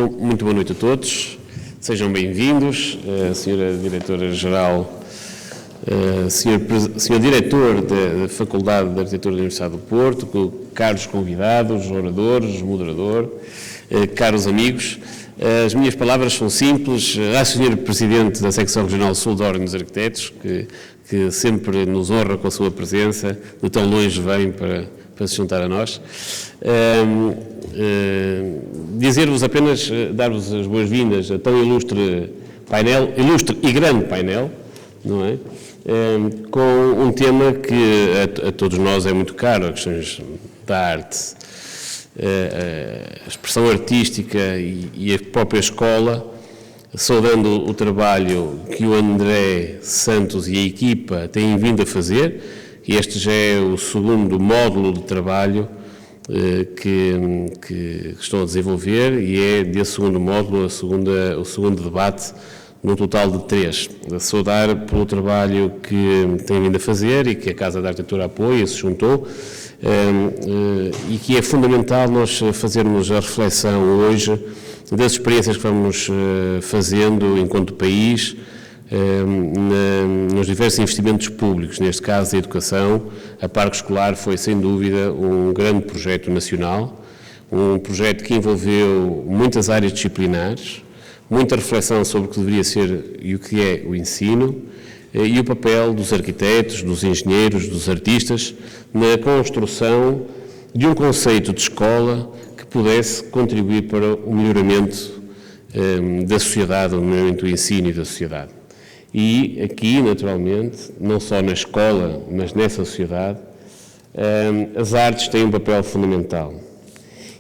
Então, muito boa noite a todos, sejam bem-vindos, Sra. Diretora-Geral, Sr. Diretor da Faculdade de Arquitetura da Universidade do Porto, caros convidados, oradores, moderador, caros amigos. As minhas palavras são simples. À Sr. Presidente da Secção Regional Sul da Ordem dos Arquitetos, que sempre nos honra com a sua presença, de tão longe vem para se juntar a nós. Dizer-vos apenas, dar-vos as boas-vindas a tão ilustre painel, ilustre e grande painel, não é? Com um tema que a todos nós é muito caro, as questões da arte, a expressão artística e a própria escola, saudando o trabalho que o André Santos e a equipa têm vindo a fazer, e este já é o segundo módulo de trabalho que estão a desenvolver, e é desse segundo módulo o segundo debate, num total de 3. A saudar pelo trabalho que têm vindo a fazer e que a Casa da Arquitetura apoia, se juntou, e que é fundamental nós fazermos a reflexão hoje das experiências que vamos fazendo enquanto país, nos diversos investimentos públicos. Neste caso, a educação, a Parque Escolar foi, sem dúvida, um grande projeto nacional, um projeto que envolveu muitas áreas disciplinares, muita reflexão sobre o que deveria ser e o que é o ensino, e o papel dos arquitetos, dos engenheiros, dos artistas, na construção de um conceito de escola que pudesse contribuir para o melhoramento da sociedade, o melhoramento do ensino e da sociedade. E aqui, naturalmente, não só na escola, mas nessa sociedade, as artes têm um papel fundamental.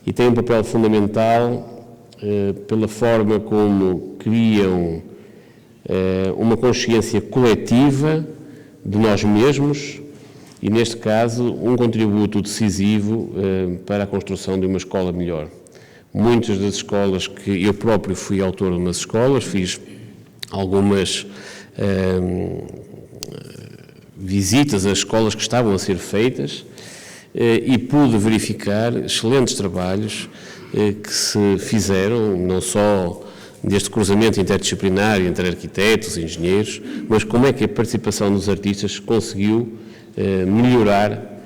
E têm um papel fundamental pela forma como criam uma consciência coletiva de nós mesmos e, neste caso, um contributo decisivo para a construção de uma escola melhor. Muitas das escolas que eu próprio fui autor de umas escolas, fiz algumas visitas às escolas que estavam a ser feitas e pude verificar excelentes trabalhos que se fizeram, não só deste cruzamento interdisciplinar entre arquitetos e engenheiros, mas como é que a participação dos artistas conseguiu melhorar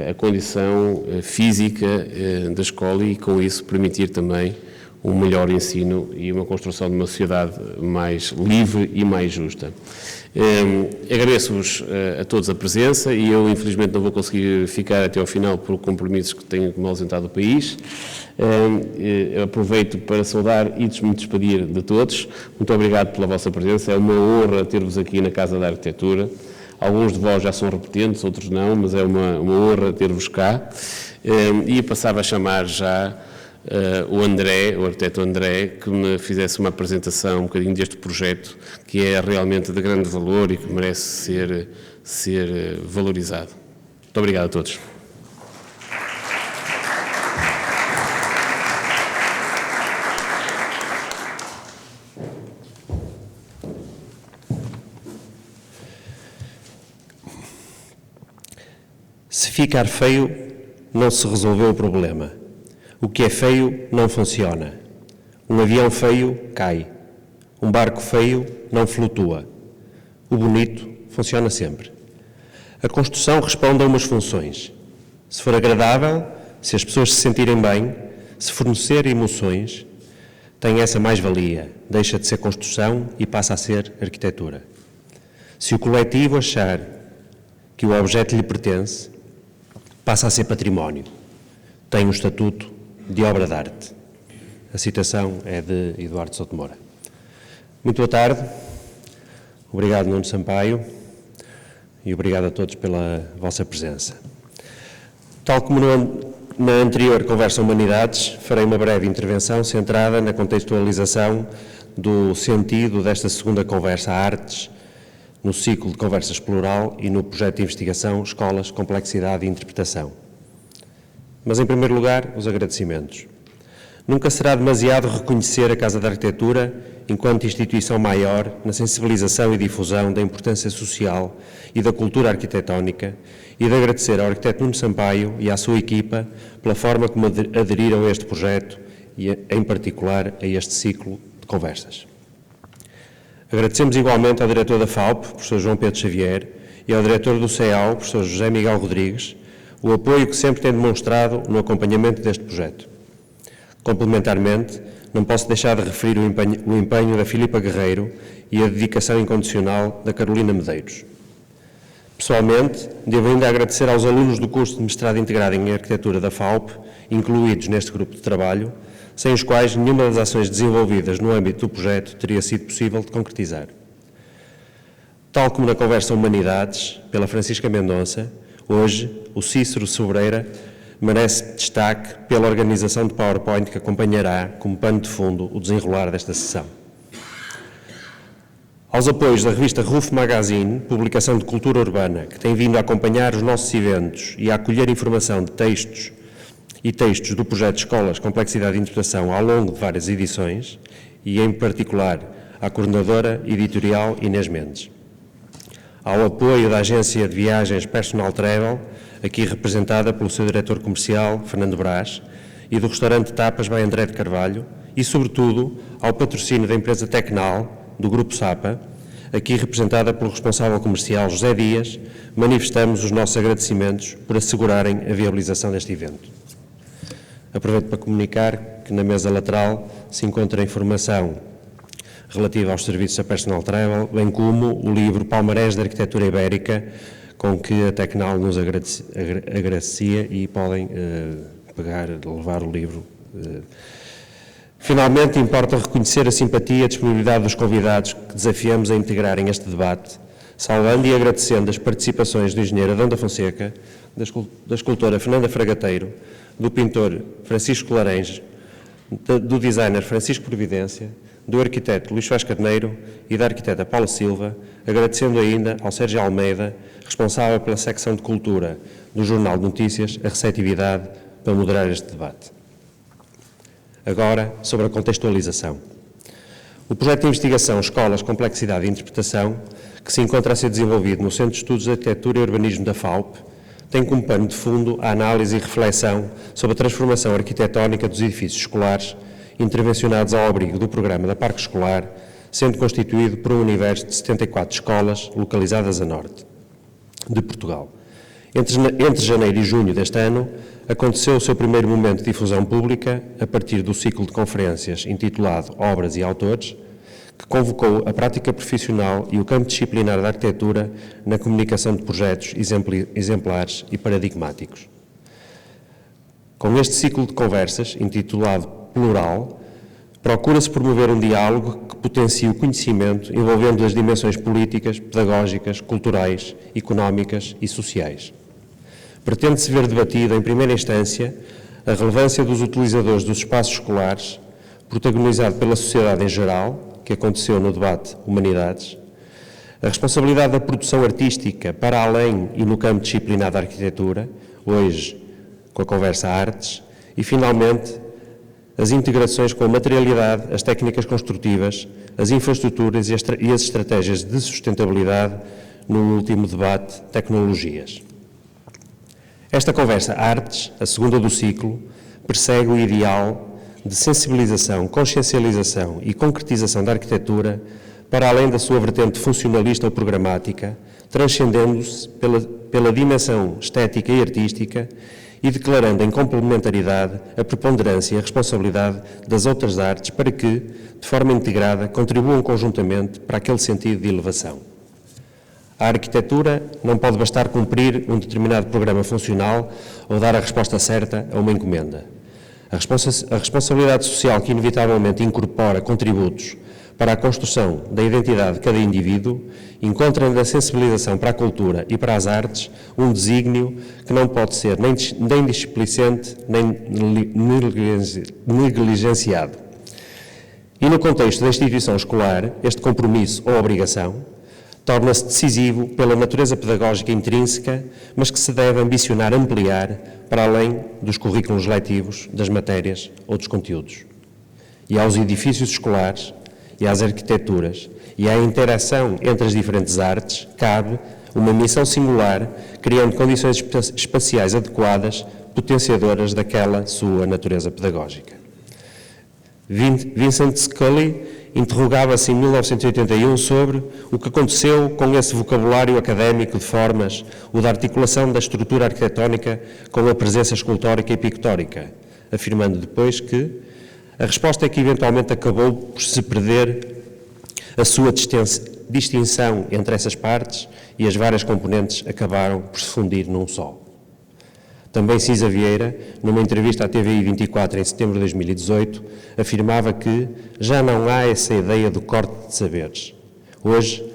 a condição física da escola e, com isso, permitir também um melhor ensino e uma construção de uma sociedade mais livre e mais justa. Agradeço-vos a todos a presença e eu, infelizmente, não vou conseguir ficar até ao final por compromissos que tenho como ausentado do país. Aproveito para saudar e me despedir de todos. Muito obrigado pela vossa presença. É uma honra ter-vos aqui na Casa da Arquitetura. Alguns de vós já são repetentes, outros não, mas é uma honra ter-vos cá. E passava a chamar já o André, o arquiteto André, que me fizesse uma apresentação um bocadinho deste projeto, que é realmente de grande valor e que merece ser valorizado. Muito obrigado a todos. Se ficar feio, não se resolveu o problema. O que é feio não funciona. Um avião feio cai. Um barco feio não flutua. O bonito funciona sempre. A construção responde a umas funções. Se for agradável, se as pessoas se sentirem bem, se fornecer emoções, tem essa mais-valia, deixa de ser construção e passa a ser arquitetura. Se o coletivo achar que o objeto lhe pertence, passa a ser património. Tem um estatuto de obra de arte. A citação é de Eduardo Souto Moura. Muito boa tarde. Obrigado, Nuno Sampaio, e obrigado a todos pela vossa presença. Tal como na anterior Conversa Humanidades, farei uma breve intervenção centrada na contextualização do sentido desta segunda Conversa Artes, no ciclo de conversas plural e no projeto de investigação Escolas, Complexidade e Interpretação. Mas, em primeiro lugar, os agradecimentos. Nunca será demasiado reconhecer a Casa da Arquitetura enquanto instituição maior na sensibilização e difusão da importância social e da cultura arquitetónica e de agradecer ao arquiteto Nuno Sampaio e à sua equipa pela forma como aderiram a este projeto e, em particular, a este ciclo de conversas. Agradecemos igualmente ao diretor da FAUP, professor João Pedro Xavier, e ao diretor do CEAU, professor José Miguel Rodrigues, o apoio que sempre tem demonstrado no acompanhamento deste projeto. Complementarmente, não posso deixar de referir o empenho da Filipa Guerreiro e a dedicação incondicional da Carolina Medeiros. Pessoalmente, devo ainda agradecer aos alunos do curso de mestrado integrado em Arquitetura da FAUP, incluídos neste grupo de trabalho, sem os quais nenhuma das ações desenvolvidas no âmbito do projeto teria sido possível de concretizar. Tal como na conversa Humanidades, pela Francisca Mendonça, hoje o Cícero Sobreira merece destaque pela organização de PowerPoint que acompanhará, como pano de fundo, o desenrolar desta sessão. Aos apoios da revista Ruf Magazine, publicação de cultura urbana, que tem vindo a acompanhar os nossos eventos e a acolher informação de textos do projeto Escolas Complexidade de Interpretação ao longo de várias edições, e em particular à coordenadora editorial Inês Mendes. Ao apoio da agência de viagens Personal Travel, aqui representada pelo seu diretor comercial, Fernando Brás, e do restaurante Tapas by André de Carvalho, e, sobretudo, ao patrocínio da empresa Tecnal, do Grupo Sapa, aqui representada pelo responsável comercial José Dias, manifestamos os nossos agradecimentos por assegurarem a viabilização deste evento. Aproveito para comunicar que na mesa lateral se encontra a informação relativa aos serviços da Personal Travel, bem como o livro Palmarés da Arquitetura Ibérica, com que a Tecnal nos agradecia, e podem levar o livro. Finalmente, importa reconhecer a simpatia e a disponibilidade dos convidados que desafiamos a integrarem este debate, saudando e agradecendo as participações do engenheiro Adão da Fonseca, da escultora Fernanda Fragateiro, do pintor Francisco Laranjo, do designer Francisco Providência, do arquiteto Luís Vaz Carneiro e da arquiteta Paula Silva, agradecendo ainda ao Sérgio Almeida, responsável pela secção de cultura do Jornal de Notícias, a receptividade para moderar este debate. Agora, sobre a contextualização. O projeto de investigação Escolas, Complexidade e Interpretação, que se encontra a ser desenvolvido no Centro de Estudos de Arquitetura e Urbanismo da FAUP, tem como pano de fundo a análise e reflexão sobre a transformação arquitetónica dos edifícios escolares intervencionados ao abrigo do programa da Parque Escolar, sendo constituído por um universo de 74 escolas localizadas a norte de Portugal. Entre janeiro e junho deste ano, aconteceu o seu primeiro momento de difusão pública, a partir do ciclo de conferências intitulado Obras e Autores, que convocou a prática profissional e o campo disciplinar da arquitetura na comunicação de projetos exemplares e paradigmáticos. Com este ciclo de conversas, intitulado Plural, procura-se promover um diálogo que potencie o conhecimento envolvendo as dimensões políticas, pedagógicas, culturais, económicas e sociais. Pretende-se ver debatida, em primeira instância, a relevância dos utilizadores dos espaços escolares, protagonizado pela sociedade em geral, que aconteceu no debate Humanidades, a responsabilidade da produção artística para além e no campo disciplinar da arquitetura, hoje com a conversa Artes, e, finalmente, as integrações com a materialidade, as técnicas construtivas, as infraestruturas e as estratégias de sustentabilidade no último debate Tecnologias. Esta conversa Artes, a segunda do ciclo, persegue o ideal de sensibilização, consciencialização e concretização da arquitetura para além da sua vertente funcionalista ou programática, transcendendo-se pela dimensão estética e artística e declarando em complementaridade a preponderância e a responsabilidade das outras artes para que, de forma integrada, contribuam conjuntamente para aquele sentido de elevação. A arquitetura não pode bastar cumprir um determinado programa funcional ou dar a resposta certa a uma encomenda. A responsabilidade social que inevitavelmente incorpora contributos para a construção da identidade de cada indivíduo encontra na sensibilização para a cultura e para as artes um desígnio que não pode ser nem displicente nem negligenciado. E no contexto da instituição escolar, este compromisso ou obrigação torna-se decisivo pela natureza pedagógica intrínseca, mas que se deve ambicionar ampliar para além dos currículos letivos, das matérias ou dos conteúdos. E aos edifícios escolares, e às arquiteturas, e à interação entre as diferentes artes, cabe uma missão singular, criando condições espaciais adequadas, potenciadoras daquela sua natureza pedagógica. Vincent Scully interrogava-se em 1981 sobre o que aconteceu com esse vocabulário académico de formas, o da articulação da estrutura arquitetónica com a presença escultórica e pictórica, afirmando depois que a resposta é que eventualmente acabou por se perder a sua distinção entre essas partes e as várias componentes acabaram por se fundir num só. Também Cisa Vieira, numa entrevista à TVI 24 em setembro de 2018, afirmava que já não há essa ideia do corte de saberes. Hoje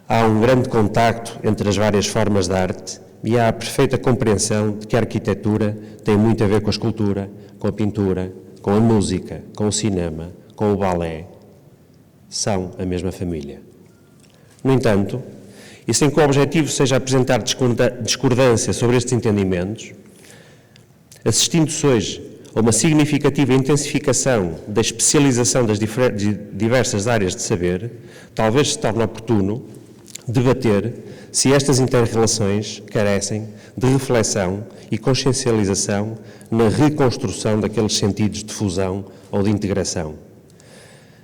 há um grande contacto entre as várias formas de arte e há a perfeita compreensão de que a arquitetura tem muito a ver com a escultura, com a pintura, com a música, com o cinema, com o balé. São a mesma família. No entanto, e sem que o objetivo seja apresentar discordância sobre estes entendimentos, assistindo-se hoje a uma significativa intensificação da especialização das diversas áreas de saber, talvez se torne oportuno debater se estas interrelações carecem de reflexão e consciencialização na reconstrução daqueles sentidos de fusão ou de integração.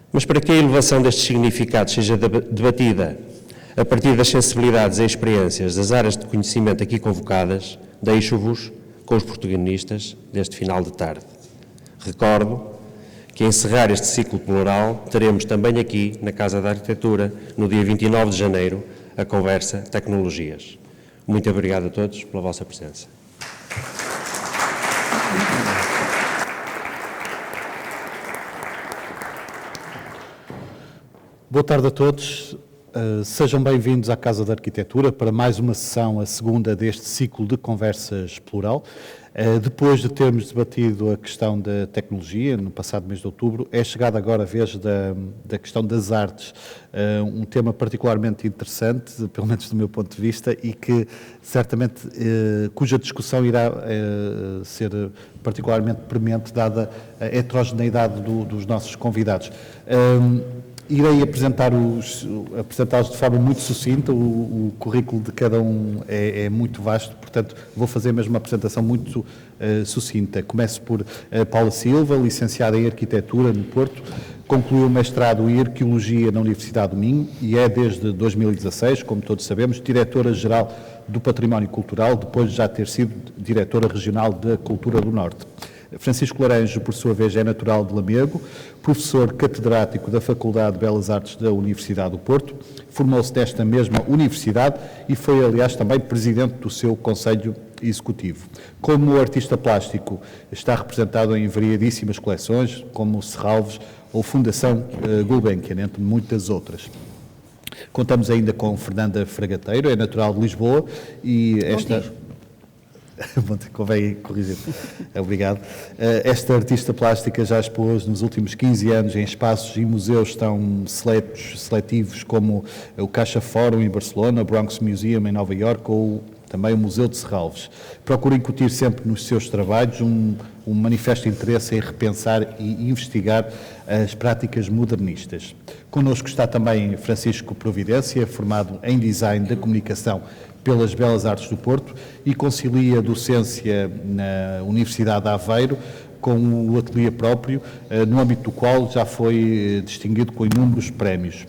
Mas para que a elevação destes significados seja debatida a partir das sensibilidades e experiências das áreas de conhecimento aqui convocadas, deixo-vos com os protagonistas deste final de tarde. Recordo que, a encerrar este ciclo plural, teremos também aqui, na Casa da Arquitetura, no dia 29 de janeiro, a conversa Tecnologias. Muito obrigado a todos pela vossa presença. Boa tarde a todos. Sejam bem-vindos à Casa da Arquitetura para mais uma sessão, a segunda deste ciclo de conversas plural. Depois de termos debatido a questão da tecnologia, no passado mês de outubro, é chegada agora a vez da questão das artes, um tema particularmente interessante, pelo menos do meu ponto de vista, e que certamente, cuja discussão irá ser particularmente premente, dada a heterogeneidade dos nossos convidados. Irei apresentá-los de forma muito sucinta, o currículo de cada um é muito vasto, portanto vou fazer mesmo uma apresentação muito sucinta. Começo por Paula Silva, licenciada em Arquitetura no Porto, concluiu o mestrado em Arqueologia na Universidade do Minho e é desde 2016, como todos sabemos, diretora-geral do Património Cultural, depois de já ter sido diretora regional da Cultura do Norte. Francisco Laranjo, por sua vez, é natural de Lamego, professor catedrático da Faculdade de Belas Artes da Universidade do Porto, formou-se desta mesma universidade e foi, aliás, também presidente do seu Conselho Executivo. Como artista plástico, está representado em variadíssimas coleções, como Serralves ou Fundação Gulbenkian, entre muitas outras. Contamos ainda com Fernanda Fragateiro, é natural de Lisboa e esta... Convém corrigir. Obrigado. Esta artista plástica já expôs nos últimos 15 anos em espaços e museus tão seletivos como o Caixa Fórum em Barcelona, o Bronx Museum em Nova Iorque ou também o Museu de Serralves. Procura incutir sempre nos seus trabalhos um manifesto interesse em repensar e investigar as práticas modernistas. Connosco está também Francisco Providência, formado em Design da Comunicação pelas Belas Artes do Porto e concilia a docência na Universidade de Aveiro com o ateliê próprio, no âmbito do qual já foi distinguido com inúmeros prémios.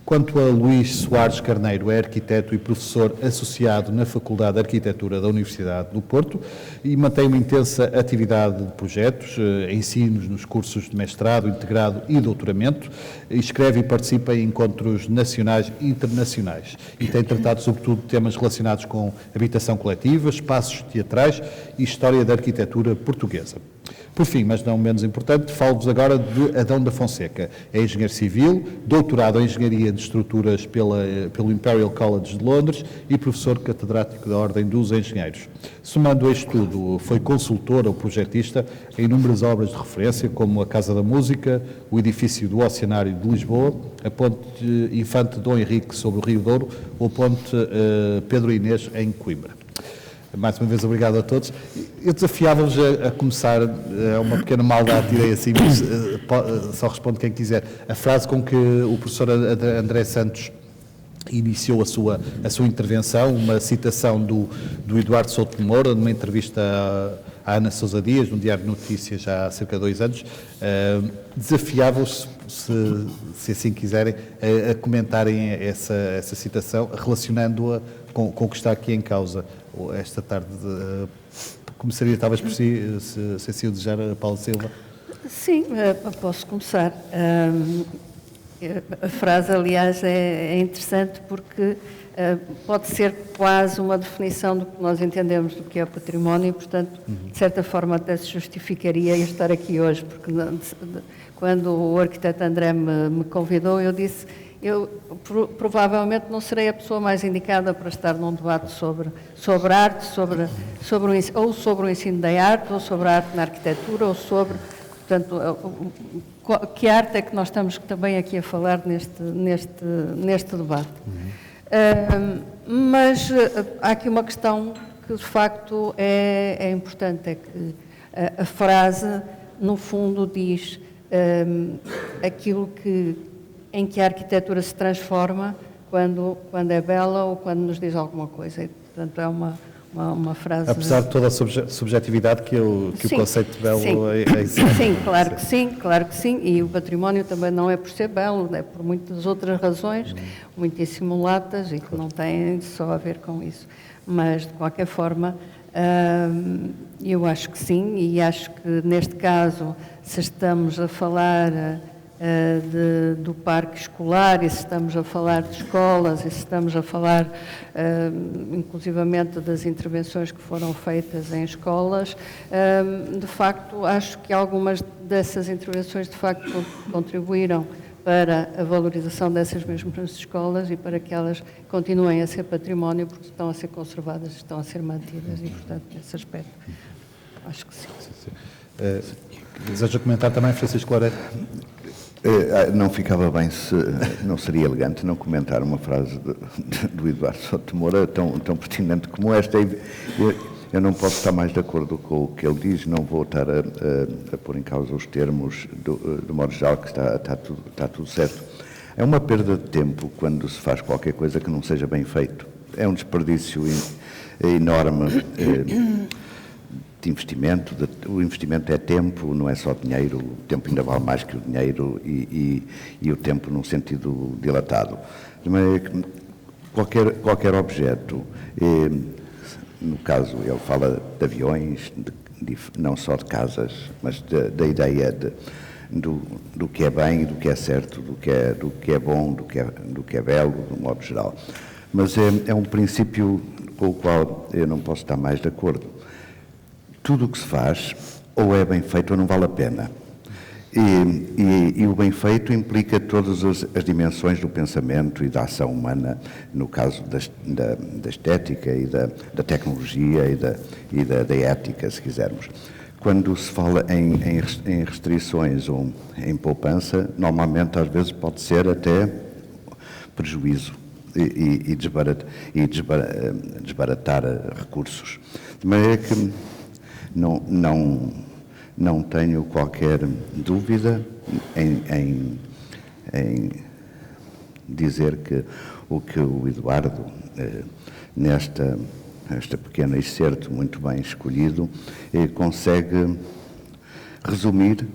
Quanto a Luís Soares Carneiro, é arquiteto e professor associado na Faculdade de Arquitetura da Universidade do Porto e mantém uma intensa atividade de projetos, ensinos nos cursos de mestrado, integrado e doutoramento, escreve e participa em encontros nacionais e internacionais e tem tratado sobretudo temas relacionados com habitação coletiva, espaços teatrais e história da arquitetura portuguesa. Por fim, mas não menos importante, falo-vos agora de Adão da Fonseca. É engenheiro civil, doutorado em Engenharia de Estruturas pelo Imperial College de Londres e professor catedrático da Ordem dos Engenheiros. Somando a isto tudo, foi consultor ou projetista em inúmeras obras de referência, como a Casa da Música, o edifício do Oceanário de Lisboa, a Ponte Infante Dom Henrique sobre o Rio Douro ou a Ponte Pedro Inês em Coimbra. Mais uma vez, obrigado a todos. Eu desafiava-vos a começar, uma pequena maldade, direi assim, mas só responde quem quiser. A frase com que o professor André Santos iniciou a sua intervenção, uma citação do Eduardo Souto de Moura, numa entrevista à Ana Sousa Dias, no Diário de Notícias, já há cerca de 2 anos. Desafiava-os, se assim quiserem, a comentarem essa citação, relacionando-a com o que está aqui em causa. Esta tarde, começaria talvez por si, se assim o desejar, Paulo Silva. Sim, posso começar. A frase, aliás, é interessante porque pode ser quase uma definição do que nós entendemos do que é património e, portanto, de certa forma até se justificaria eu estar aqui hoje, porque quando o arquiteto André me convidou, eu disse, eu provavelmente não serei a pessoa mais indicada para estar num debate sobre arte, ou sobre o ensino da arte, ou sobre a arte na arquitetura, ou sobre, portanto, que arte é que nós estamos também aqui a falar neste debate. Mas há aqui uma questão que de facto é importante, é que a frase, no fundo, diz aquilo em que a arquitetura se transforma quando é bela ou quando nos diz alguma coisa. E, portanto, é uma frase... Apesar de toda a subjetividade que o conceito de belo existe. Sim, claro que sim. E o património também não é por ser belo, é por muitas outras razões, muitíssimo latas, e que não têm só a ver com isso. Mas, de qualquer forma, eu acho que sim, e acho que, neste caso, se estamos a falar do parque escolar, e se estamos a falar de escolas, e se estamos a falar inclusivamente das intervenções que foram feitas em escolas, de facto acho que algumas dessas intervenções de facto contribuíram para a valorização dessas mesmas escolas e para que elas continuem a ser património, porque estão a ser conservadas, estão a ser mantidas e, portanto, nesse aspecto, acho que sim. Deseja comentar também, Francisco Loureiro? Não ficava bem não seria elegante não comentar uma frase do Eduardo Souto Moura tão pertinente como esta. Eu não posso estar mais de acordo com o que ele diz, não vou estar a pôr em causa os termos do modo geral, que está tudo certo. É uma perda de tempo quando se faz qualquer coisa que não seja bem feito. É um desperdício enorme de investimento. O investimento é tempo, não é só dinheiro. O tempo ainda vale mais que o dinheiro e o tempo num sentido dilatado. Qualquer objeto, no caso ele fala de aviões, não só de casas, mas da ideia do que é bem, do que é certo, do que é bom, do que é belo, de um modo geral. Mas é um princípio com o qual eu não posso estar mais de acordo. Tudo o que se faz, ou é bem feito ou não vale a pena. E o bem feito implica todas as dimensões do pensamento e da ação humana, no caso da estética e da tecnologia e da ética, se quisermos. Quando se fala em restrições ou em poupança, normalmente às vezes pode ser até prejuízo e desbaratar recursos. De maneira que não tenho qualquer dúvida em dizer que o Eduardo, nesta pequena excerto muito bem escolhido, consegue resumir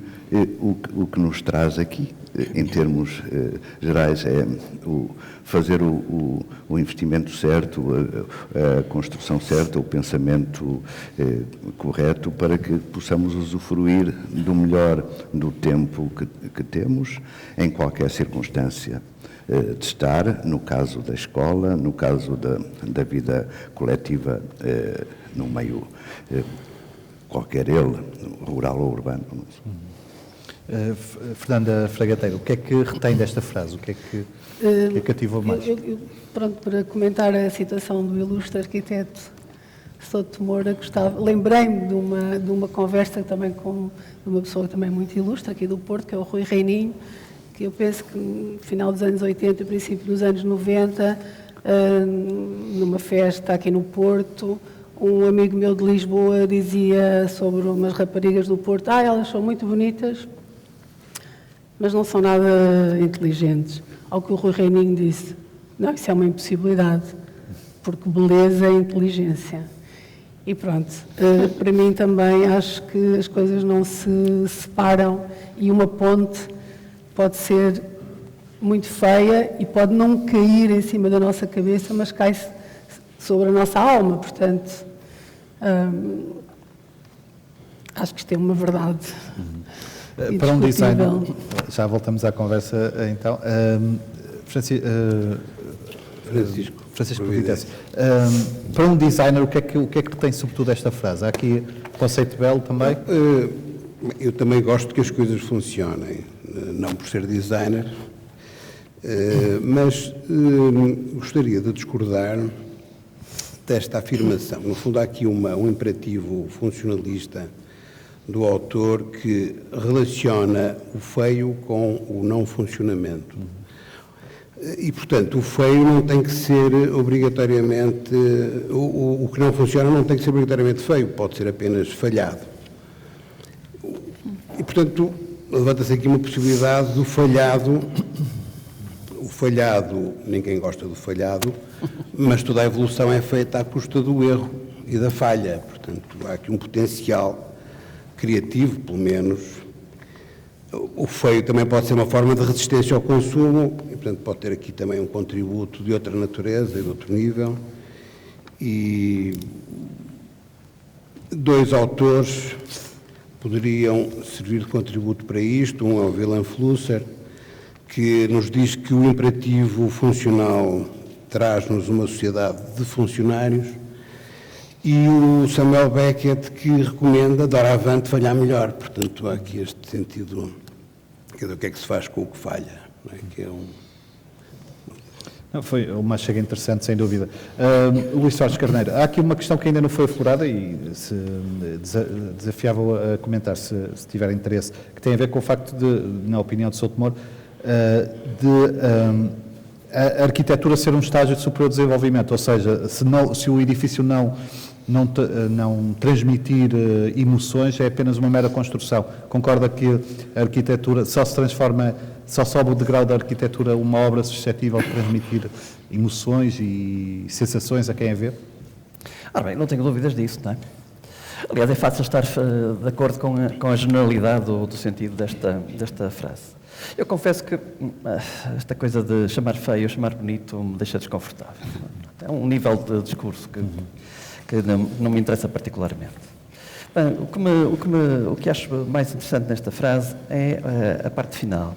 o que nos traz aqui, em termos gerais, é fazer o investimento certo, a construção certa, o pensamento correto, para que possamos usufruir do melhor do tempo que temos, em qualquer circunstância de estar, no caso da escola, no caso da vida coletiva, no meio qualquer ele, rural ou urbano. Fernanda Fragateiro, o que é que retém desta frase? O que é que cativou mais? Pronto, para comentar a citação do ilustre arquiteto Souto Moura, lembrei-me de uma conversa também com uma pessoa também muito ilustre aqui do Porto, que é o Rui Reininho, que eu penso que no final dos anos 80 e princípio dos anos 90, numa festa aqui no Porto, um amigo meu de Lisboa dizia sobre umas raparigas do Porto: elas são muito bonitas, mas não são nada inteligentes. Ao que o Rui Reininho disse: não, isso é uma impossibilidade, porque beleza é inteligência. E pronto, para mim também acho que as coisas não se separam e uma ponte pode ser muito feia e pode não cair em cima da nossa cabeça, mas cai sobre a nossa alma, portanto, acho que isto é uma verdade. Para um designer, indiscutível. já voltamos à conversa então. Francisco Providência. Para um designer, o que é que tem sobretudo esta frase? Há aqui um conceito belo também? Eu também gosto que as coisas funcionem, não por ser designer, mas gostaria de discordar desta afirmação. No fundo, há aqui um imperativo funcionalista do autor que relaciona o feio com o não funcionamento. E, portanto, o feio não tem que ser obrigatoriamente... O que não funciona não tem que ser obrigatoriamente feio, pode ser apenas falhado. E, portanto, levanta-se aqui uma possibilidade do falhado. O falhado, ninguém gosta do falhado, mas toda a evolução é feita à custa do erro e da falha. Portanto, há aqui um potencial criativo, pelo menos. O feio também pode ser uma forma de resistência ao consumo, e, portanto, pode ter aqui também um contributo de outra natureza e de outro nível. E dois autores poderiam servir de contributo para isto. Um é o Willem Flusser, que nos diz que o imperativo funcional traz-nos uma sociedade de funcionários, e o Samuel Beckett, que recomenda, doravante, falhar melhor. Portanto, há aqui este sentido, quer dizer, o que é que se faz com o que falha, não é? Que é Não, foi uma chega interessante, sem dúvida. Luís Soares Carneiro, há aqui uma questão que ainda não foi aflorada e se desafiava a comentar, se tiver interesse, que tem a ver com o facto de, na opinião de Souto Moro, a arquitetura ser um estágio de superior desenvolvimento, ou seja, se o edifício não transmitir emoções, é apenas uma mera construção. Concorda que a arquitetura só sobe o degrau da arquitetura uma obra suscetível de transmitir emoções e sensações a quem a vê? Ora bem, não tenho dúvidas disso, não é? Aliás, é fácil estar de acordo com a generalidade do sentido desta frase. Eu confesso que esta coisa de chamar feio ou chamar bonito me deixa desconfortável. É um nível de discurso que não me interessa particularmente. Bem, o que acho mais interessante nesta frase é a parte final,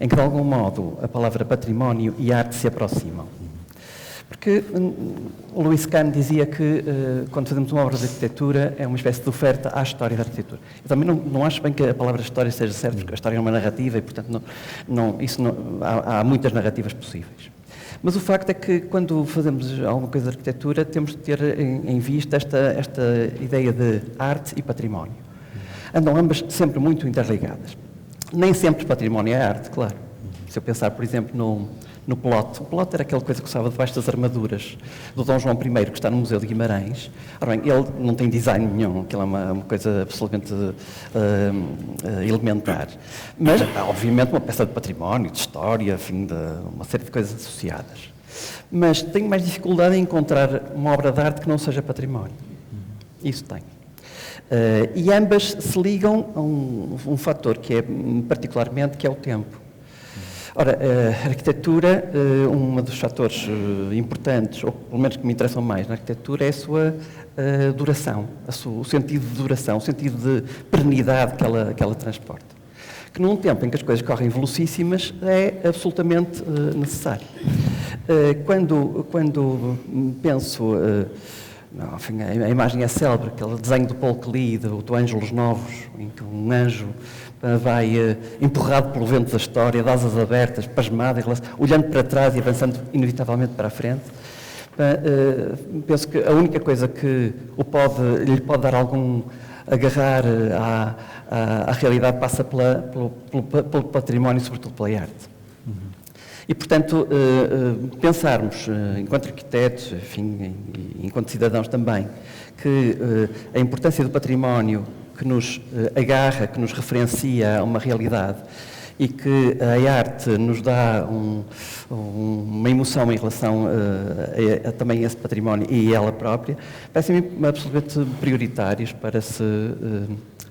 em que de algum modo a palavra património e arte se aproximam. Porque o Lewis Kahn dizia que quando fazemos uma obra de arquitetura é uma espécie de oferta à história da arquitetura. Eu também não acho bem que a palavra história seja certa, porque a história é uma narrativa e, portanto, há muitas narrativas possíveis. Mas o facto é que quando fazemos alguma coisa de arquitetura temos de ter em vista esta ideia de arte e património. Andam ambas sempre muito interligadas. Nem sempre património é arte, claro. Se eu pensar, por exemplo, no plot. O plot era aquela coisa que estava debaixo das armaduras do Dom João I, que está no Museu de Guimarães. Ora bem, ele não tem design nenhum, aquilo é uma coisa absolutamente elementar. Mas, obviamente, uma peça de património, de história, enfim, de uma série de coisas associadas. Mas tenho mais dificuldade em encontrar uma obra de arte que não seja património. Isso tenho. E ambas se ligam a um fator que é particularmente, que é o tempo. Ora, a arquitetura, um dos fatores importantes, ou pelo menos que me interessam mais na arquitetura, é a sua duração, o sentido de duração, o sentido de perenidade que ela transporta. Que num tempo em que as coisas correm velocíssimas é absolutamente necessário. Quando penso... Não, enfim, a imagem é célebre, aquele desenho do Paul Klee, do Ângelos Novos, em que um anjo vai empurrado pelo vento da história, de asas abertas, pasmado, olhando para trás e avançando inevitavelmente para a frente. Penso que a única coisa que lhe pode dar algum agarrar à realidade passa pelo património, sobretudo pela arte. E, portanto, pensarmos, enquanto arquitetos, enfim, enquanto cidadãos também, que a importância do património que nos agarra, que nos referencia a uma realidade, e que a arte nos dá uma emoção em relação também a esse património e ela própria, parecem-me absolutamente prioritários para se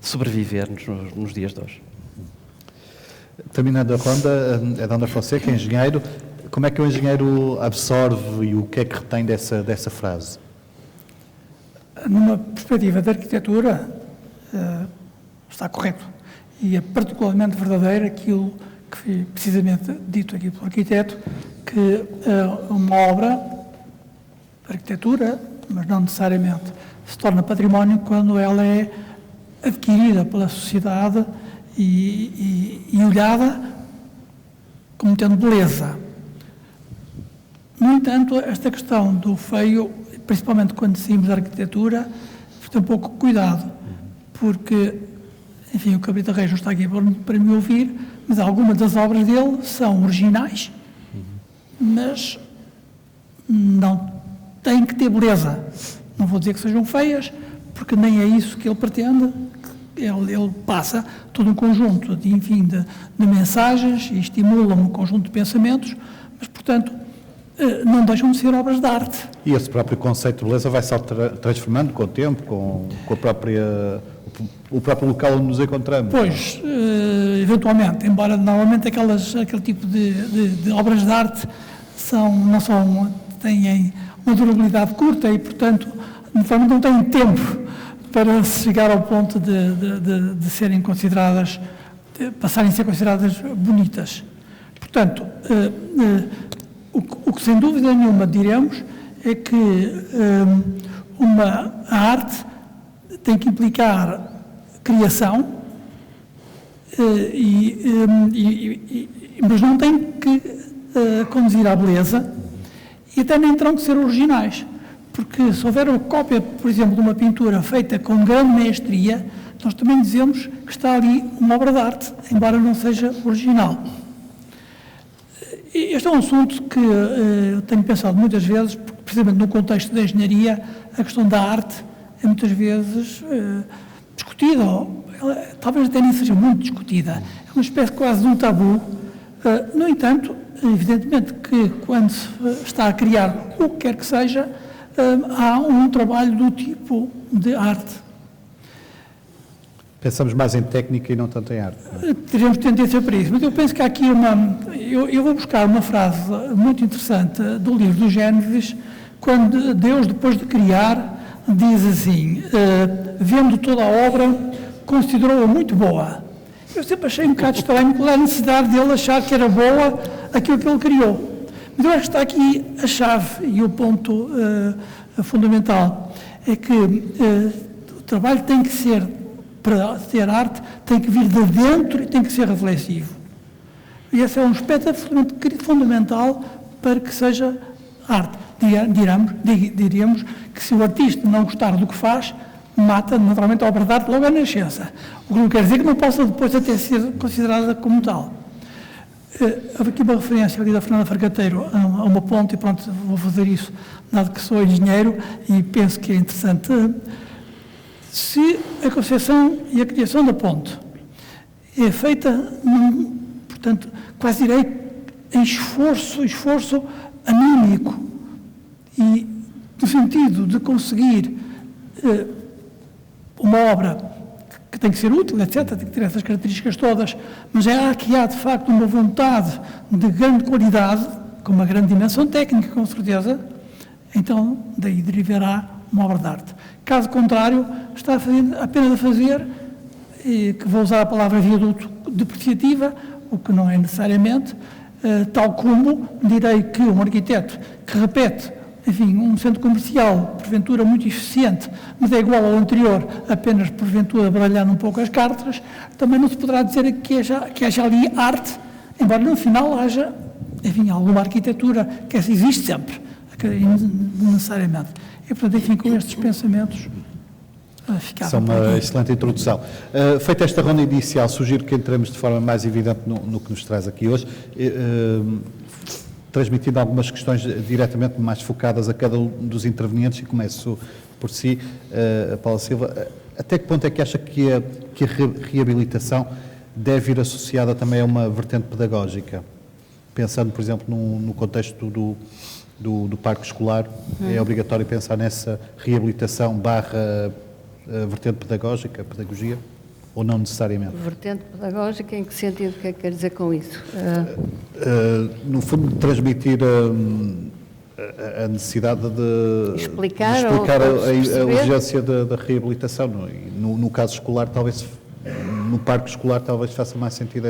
sobreviver nos dias de hoje. Terminando a ronda, a Dona Fonseca, engenheiro, como é que o engenheiro absorve e o que é que retém dessa frase? Numa perspectiva de arquitetura, está correto. E é particularmente verdadeiro aquilo que foi precisamente dito aqui pelo arquiteto, que uma obra de arquitetura, mas não necessariamente, se torna património quando ela é adquirida pela sociedade e olhada como tendo beleza. No entanto, esta questão do feio, principalmente quando saímos da arquitetura, tem um pouco cuidado, porque, enfim, o Cabrita Reis não está aqui para me ouvir, mas algumas das obras dele são originais, mas não têm que ter beleza. Não vou dizer que sejam feias, porque nem é isso que ele pretende. Ele passa todo um conjunto de mensagens e estimula um conjunto de pensamentos, mas, portanto, não deixam de ser obras de arte. E esse próprio conceito de beleza vai se transformando com o tempo, com o próprio local onde nos encontramos? Pois, eventualmente, embora normalmente aquele tipo de obras de arte têm uma durabilidade curta e, portanto, não têm tempo para chegar ao ponto de serem consideradas, passarem a ser consideradas bonitas. Portanto, o que sem dúvida nenhuma diremos é que a arte tem que implicar criação, mas não tem que conduzir à beleza e até nem terão que ser originais. Porque se houver uma cópia, por exemplo, de uma pintura feita com grande maestria, nós também dizemos que está ali uma obra de arte, embora não seja original. Este é um assunto que eu tenho pensado muitas vezes, porque precisamente no contexto da engenharia, a questão da arte é muitas vezes discutida, ou talvez até nem seja muito discutida. É uma espécie quase de um tabu. No entanto, evidentemente que quando se está a criar o que quer que seja, há um trabalho do tipo de arte. Pensamos mais em técnica e não tanto em arte. Teremos tendência para isso, mas eu penso que há aqui eu vou buscar uma frase muito interessante do livro do Gênesis, quando Deus, depois de criar, diz assim, vendo toda a obra, considerou-a muito boa. Eu sempre achei um bocado estranho qual era a necessidade dele achar que era boa aquilo que ele criou. Mas eu acho que está aqui a chave e o ponto fundamental, é que o trabalho tem que ser, para ser arte, tem que vir de dentro e tem que ser reflexivo. E esse é um aspecto absolutamente fundamental para que seja arte. Diríamos que se o artista não gostar do que faz, mata naturalmente a obra de arte logo à nascença. O que não quer dizer que não possa depois até ser considerada como tal. Houve aqui uma referência ali da Fernanda Fargateiro a uma ponte, e pronto, vou fazer isso, dado que sou engenheiro, e penso que é interessante. Se a concepção e a criação da ponte é feita, portanto, quase direi, em esforço anímico, e no sentido de conseguir uma obra que tem que ser útil, etc., tem que ter essas características todas, mas aqui há, de facto, uma vontade de grande qualidade, com uma grande dimensão técnica, com certeza, então daí derivará uma obra de arte. Caso contrário, está apenas a fazer, que vou usar a palavra viaduto depreciativa, o que não é necessariamente, tal como direi que um arquiteto que repete, enfim, um centro comercial, porventura muito eficiente, mas é igual ao anterior, apenas porventura baralhando um pouco as cartas, também não se poderá dizer que haja ali arte, embora no final haja, enfim, alguma arquitetura, que essa existe sempre, necessariamente. E, portanto, enfim, com estes pensamentos, ficava. São uma excelente introdução. Feita esta ronda inicial, sugiro que entremos de forma mais evidente no que nos traz aqui hoje, transmitindo algumas questões diretamente mais focadas a cada um dos intervenientes, e começo por si, Paula Silva. Até que ponto é que acha que a reabilitação deve ir associada também a uma vertente pedagógica? Pensando, por exemplo, no contexto do parque escolar, é obrigatório pensar nessa reabilitação barra vertente pedagógica, pedagogia, ou não necessariamente? Vertente pedagógica, em que sentido? O que é que quer dizer com isso? No fundo, transmitir a necessidade de Explicar a perceber. urgência da reabilitação. No caso escolar, talvez, no parque escolar, talvez faça mais sentido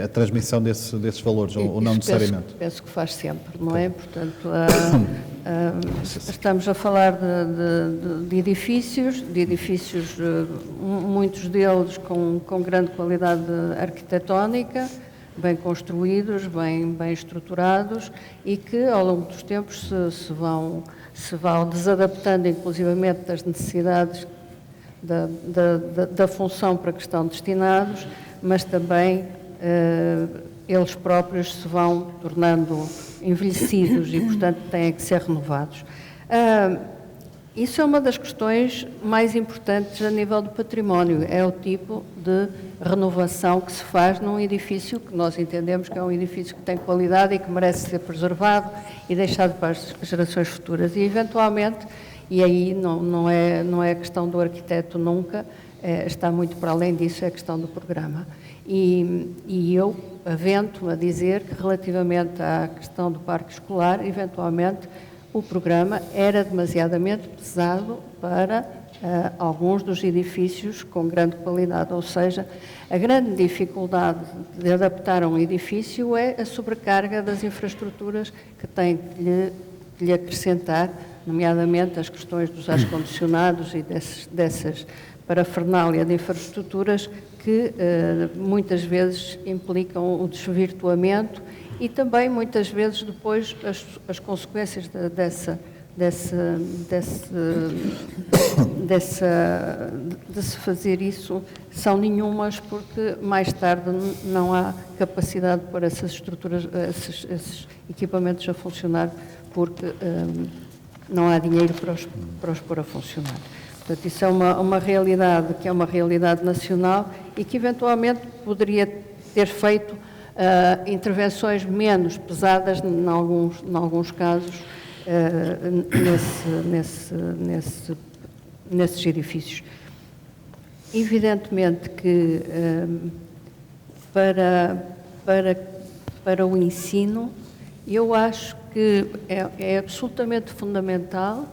a transmissão desses valores, ou não necessariamente. Penso que faz sempre, não é? Portanto, estamos a falar de edifícios, muitos deles com grande qualidade arquitetónica, bem construídos, bem estruturados, e que ao longo dos tempos se vão desadaptando, inclusivamente das necessidades da função para que estão destinados, mas também eles próprios se vão tornando envelhecidos e, portanto, têm que ser renovados. Isso é uma das questões mais importantes a nível do património, é o tipo de renovação que se faz num edifício que nós entendemos que é um edifício que tem qualidade e que merece ser preservado e deixado para as gerações futuras. E, eventualmente, e aí não é a questão do arquiteto nunca, está muito para além disso, é a questão do programa. E eu avento-me a dizer que, relativamente à questão do parque escolar, eventualmente, o programa era demasiadamente pesado para alguns dos edifícios com grande qualidade, ou seja, a grande dificuldade de adaptar um edifício é a sobrecarga das infraestruturas que tem que lhe acrescentar, nomeadamente as questões dos ar-condicionados e dessas parafernália de infraestruturas que muitas vezes implicam o desvirtuamento e também muitas vezes depois as consequências de se fazer isso são nenhumas, porque mais tarde não há capacidade para essas estruturas, esses equipamentos a funcionar, porque não há dinheiro para os pôr a funcionar. Portanto, isso é uma realidade que é uma realidade nacional e que eventualmente poderia ter feito intervenções menos pesadas, em alguns casos, nesses edifícios. Evidentemente que para o ensino, eu acho que é absolutamente fundamental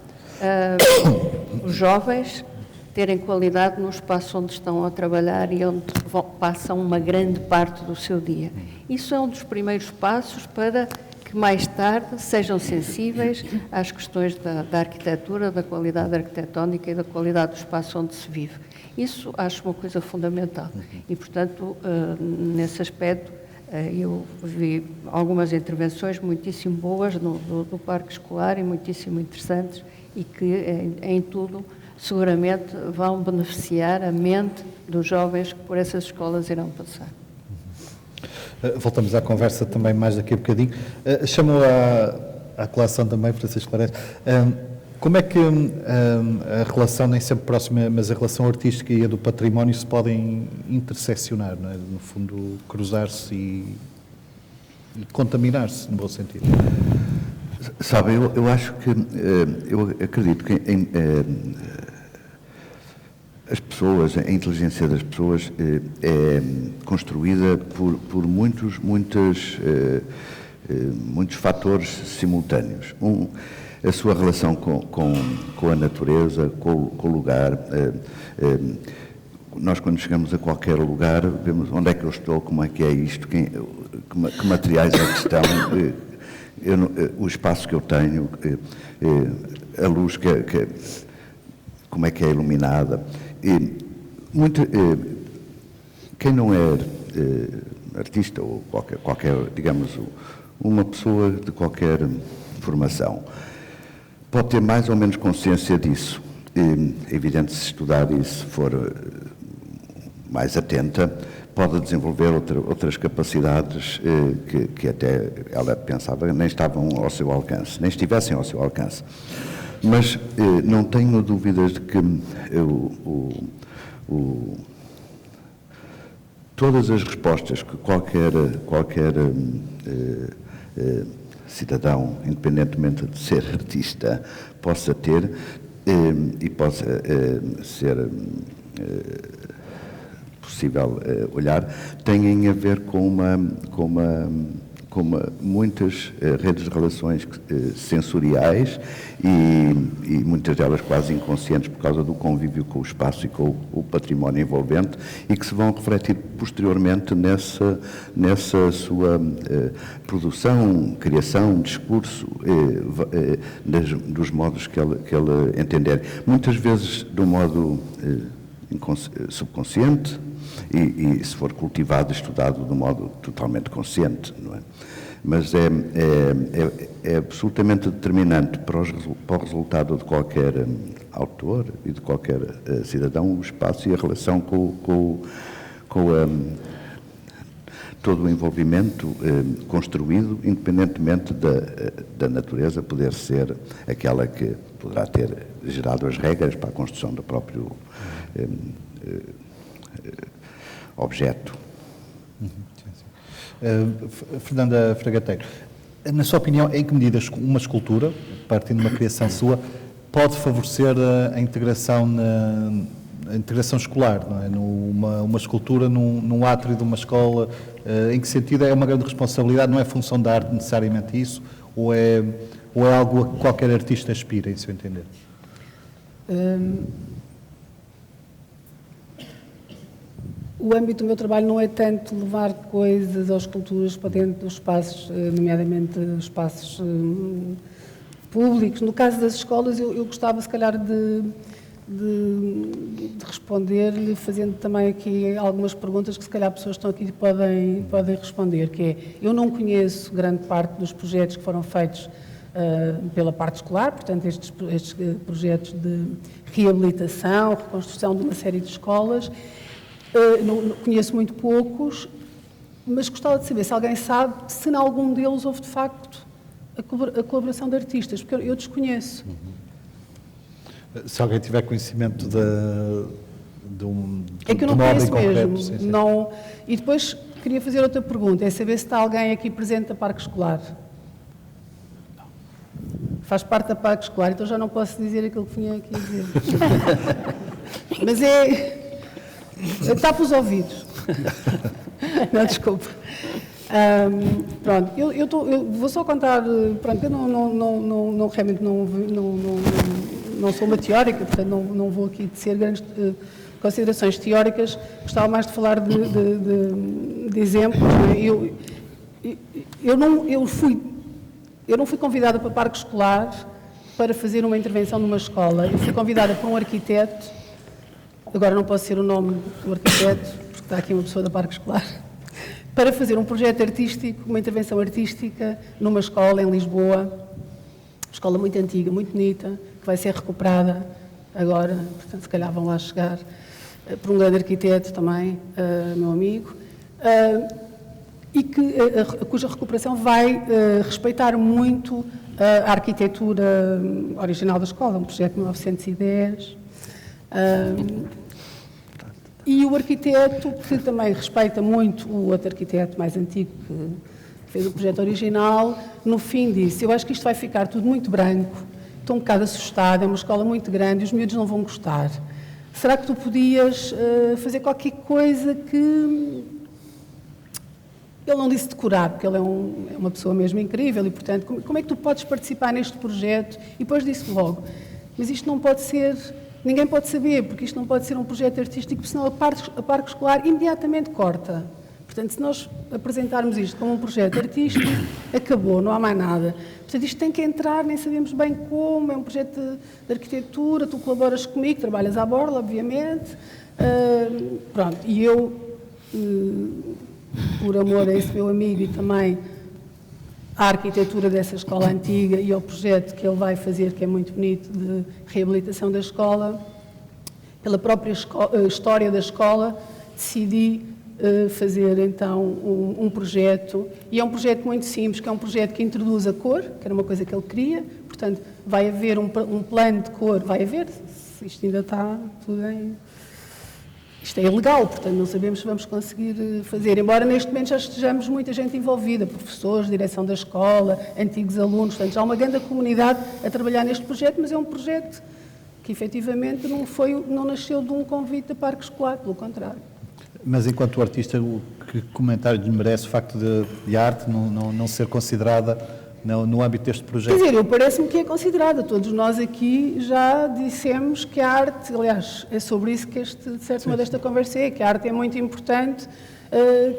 os jovens terem qualidade no espaço onde estão a trabalhar e onde passam uma grande parte do seu dia. Isso é um dos primeiros passos para que mais tarde sejam sensíveis às questões da arquitetura, da qualidade arquitetónica e da qualidade do espaço onde se vive. Isso acho uma coisa fundamental. E, portanto, nesse aspecto, eu vi algumas intervenções muitíssimo boas do parque escolar e muitíssimo interessantes e que, em tudo, seguramente vão beneficiar a mente dos jovens que por essas escolas irão passar. Voltamos à conversa também mais daqui a bocadinho. Chamou à colação também, para se esclarecer. Como é que a relação, nem sempre próxima, mas a relação artística e a do património se podem interseccionar, não é? No fundo, cruzar-se e contaminar-se, no bom sentido? Sabe, eu acho que, eu acredito que as pessoas, a inteligência das pessoas é construída por muitos fatores simultâneos. A sua relação com a natureza, com o lugar. Nós, quando chegamos a qualquer lugar, vemos onde é que eu estou, como é que é isto, que materiais é que estão, o espaço que eu tenho, a luz, como é que é iluminada. Quem não é artista ou qualquer, digamos, uma pessoa de qualquer formação, pode ter mais ou menos consciência disso. É evidente, se estudar e se for mais atenta, pode desenvolver outras capacidades que até ela pensava nem estavam ao seu alcance, nem estivessem ao seu alcance. Mas não tenho dúvidas de que todas as respostas que qualquer cidadão, independentemente de ser artista, possa ter e possa ser possível olhar, têm a ver com muitas redes de relações sensoriais e muitas delas quase inconscientes por causa do convívio com o espaço e com o património envolvente e que se vão refletir posteriormente nessa sua produção, criação, discurso, dos modos que ele entender. Muitas vezes de um modo subconsciente, e se for cultivado e estudado de um modo totalmente consciente, não é? Mas é absolutamente determinante para o resultado de qualquer autor e de qualquer cidadão o espaço e a relação com todo o envolvimento construído, independentemente da natureza poder ser aquela que poderá ter gerado as regras para a construção do próprio objeto. Fernanda Fragateiro, na sua opinião, em que medida uma escultura, partindo de uma criação sua, pode favorecer a integração escolar, não é? Uma escultura num átrio de uma escola, em que sentido é uma grande responsabilidade, não é função da arte necessariamente isso, ou é algo a que qualquer artista aspira, em seu entender? O âmbito do meu trabalho não é tanto levar coisas ou esculturas para dentro dos espaços, nomeadamente espaços públicos. No caso das escolas, eu gostava, se calhar, de responder-lhe, fazendo também aqui algumas perguntas que, se calhar, pessoas que estão aqui podem responder, que é, eu não conheço grande parte dos projetos que foram feitos pela parte escolar, portanto, estes projetos de reabilitação, reconstrução de uma série de escolas. Não conheço muito poucos, mas gostava de saber se alguém sabe se em algum deles houve de facto a colaboração de artistas, porque eu desconheço. Se alguém tiver conhecimento de uma obra em concreto. Mesmo, sim. não. E depois queria fazer outra pergunta, é saber se está alguém aqui presente da Parque Escolar. Não. Faz parte da Parque Escolar, então já não posso dizer aquilo que vinha aqui a dizer. Mas tapa os ouvidos. Não, desculpa. Pronto, eu vou só contar. Pronto, eu realmente não sou uma teórica, portanto não vou aqui tecer grandes considerações teóricas. Gostava mais de falar de exemplos. Eu não fui convidada para Parque Escolar para fazer uma intervenção numa escola. Eu fui convidada por um arquiteto. Agora não posso ser o nome do arquiteto, porque está aqui uma pessoa da Parque Escolar, para fazer um projeto artístico, uma intervenção artística numa escola em Lisboa, escola muito antiga, muito bonita, que vai ser recuperada agora, portanto se calhar vão lá chegar, por um grande arquiteto também, meu amigo, e cuja recuperação vai respeitar muito a arquitetura original da escola, um projeto de 1910, e o arquiteto, que também respeita muito o outro arquiteto mais antigo que fez o projeto original, no fim disse, eu acho que isto vai ficar tudo muito branco, estou um bocado assustada, é uma escola muito grande e os miúdos não vão gostar. Será que tu podias fazer qualquer coisa que... Ele não disse decorar, porque ele é uma pessoa mesmo incrível e, portanto, como é que tu podes participar neste projeto? E depois disse logo, mas isto não pode ser... Ninguém pode saber, porque isto não pode ser um projeto artístico, porque senão a Parque Escolar imediatamente corta. Portanto, se nós apresentarmos isto como um projeto artístico, acabou, não há mais nada. Portanto, isto tem que entrar, nem sabemos bem como, é um projeto de arquitetura, tu colaboras comigo, trabalhas à borla, obviamente. Pronto, e eu, por amor a esse meu amigo e também à arquitetura dessa escola antiga e ao projeto que ele vai fazer, que é muito bonito, de reabilitação da escola, pela própria história da escola, decidi fazer então um projeto, e é um projeto muito simples, que é um projeto que introduz a cor, que era uma coisa que ele queria, portanto vai haver um plano de cor, vai haver, isto ainda está tudo Isto é ilegal, portanto não sabemos se vamos conseguir fazer, embora neste momento já estejamos muita gente envolvida, professores, direção da escola, antigos alunos, portanto já há uma grande comunidade a trabalhar neste projeto, mas é um projeto que efetivamente não nasceu de um convite a parque escolar, pelo contrário. Mas enquanto artista, que comentário lhe merece o facto de a arte não ser considerada no âmbito deste projeto? Quer dizer, parece-me que é considerada. Todos nós aqui já dissemos que a arte, aliás, é sobre isso que de certo modo esta conversa é, que a arte é muito importante,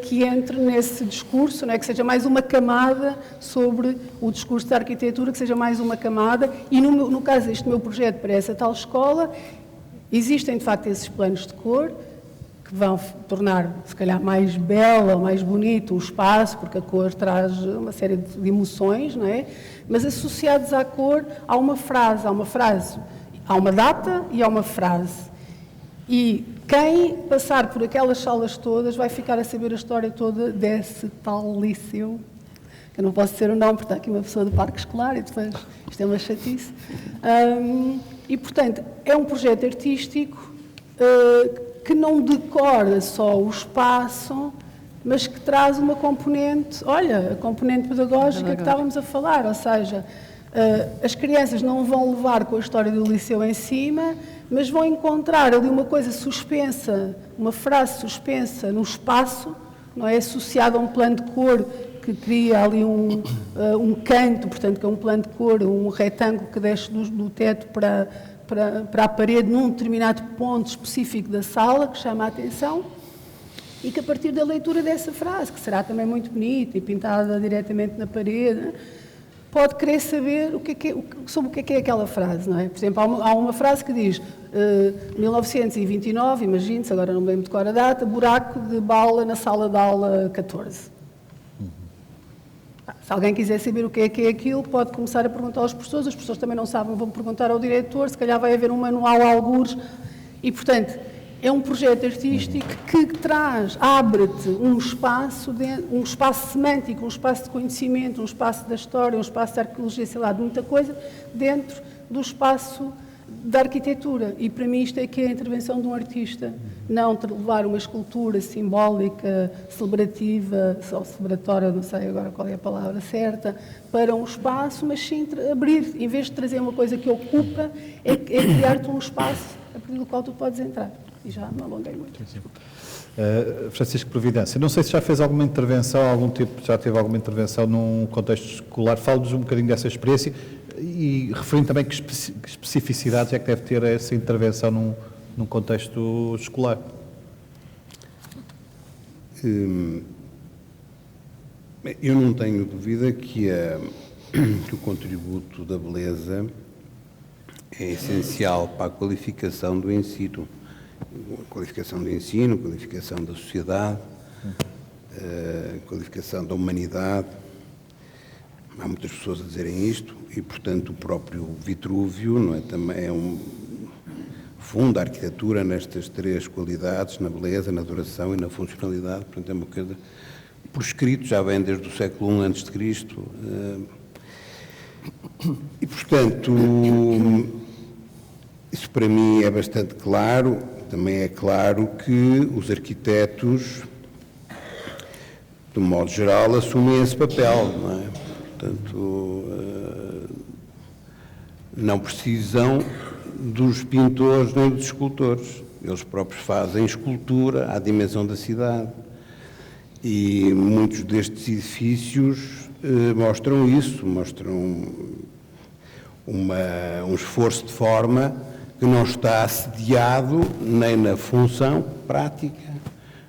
que entre nesse discurso, não é? Que seja mais uma camada sobre o discurso da arquitetura, que seja mais uma camada, e no caso deste meu projeto para essa tal escola, existem de facto esses planos de cor, que vão tornar, se calhar, mais bela, mais bonito o espaço, porque a cor traz uma série de emoções, não é? Mas associados à cor há uma data e há uma frase. E quem passar por aquelas salas todas vai ficar a saber a história toda desse tal liceu, que eu não posso dizer o nome, porque está aqui uma pessoa do parque escolar e depois isto é uma chatice. E, portanto, é um projeto artístico que não decora só o espaço, mas que traz uma componente, a componente pedagógica que estávamos a falar, ou seja, as crianças não vão levar com a história do liceu em cima, mas vão encontrar ali uma coisa suspensa, uma frase suspensa no espaço, não é, associada a um plano de cor que cria ali um canto, portanto, que é um plano de cor, um retângulo que desce do teto para a parede num determinado ponto específico da sala, que chama a atenção, e que a partir da leitura dessa frase, que será também muito bonita e pintada diretamente na parede, pode querer saber sobre o que é aquela frase, não é? Por exemplo, há uma frase que diz 1929, imagine-se, agora não me lembro de qual a data, buraco de bala na sala de aula 14. Se alguém quiser saber o que é aquilo, pode começar a perguntar aos professores, os professores também não sabem, vão perguntar ao diretor, se calhar vai haver um manual a algures, e, portanto, é um projeto artístico que abre-te um espaço semântico, um espaço de conhecimento, um espaço da história, um espaço de arqueologia, sei lá, de muita coisa, dentro do espaço da arquitetura. E para mim isto é que é a intervenção de um artista, não levar uma escultura simbólica, celebrativa, ou celebratória, não sei agora qual é a palavra certa, para um espaço, mas sim abrir, em vez de trazer uma coisa que ocupa, é criar-te um espaço a partir do qual tu podes entrar. E já me alonguei muito. Francisco Providência, não sei se já fez alguma intervenção, já teve alguma intervenção num contexto escolar, fale-nos um bocadinho dessa experiência e referindo também que especificidades é que deve ter essa intervenção num contexto escolar. Eu não tenho dúvida que o contributo da beleza é essencial para a qualificação do ensino. Qualificação do ensino, qualificação da sociedade, qualificação da humanidade. Há muitas pessoas a dizerem isto e, portanto, o próprio Vitrúvio, não é, também funda a arquitetura nestas três qualidades, na beleza, na duração e na funcionalidade. Portanto, é uma coisa por escrito, já vem desde o século I a.C. E, portanto, isso para mim é bastante claro. Também é claro que os arquitetos, de um modo geral, assumem esse papel, não é? Portanto, não precisam dos pintores nem dos escultores. Eles próprios fazem escultura à dimensão da cidade. E muitos destes edifícios mostram isso, mostram um esforço de forma que não está assediado nem na função prática,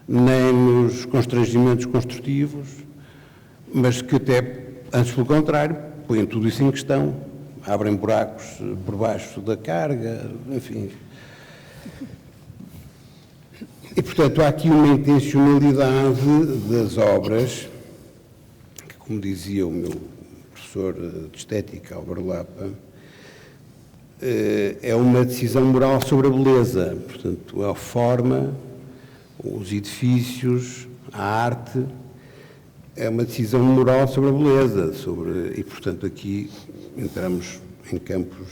nem nos constrangimentos construtivos, mas que até, antes pelo contrário, põem tudo isso em questão, abrem buracos por baixo da carga, enfim. E, portanto, há aqui uma intencionalidade das obras, que, como dizia o meu professor de Estética, Álvaro Lapa, é uma decisão moral sobre a beleza, portanto, a forma, os edifícios, a arte, é uma decisão moral sobre a beleza, e, portanto, aqui entramos em campos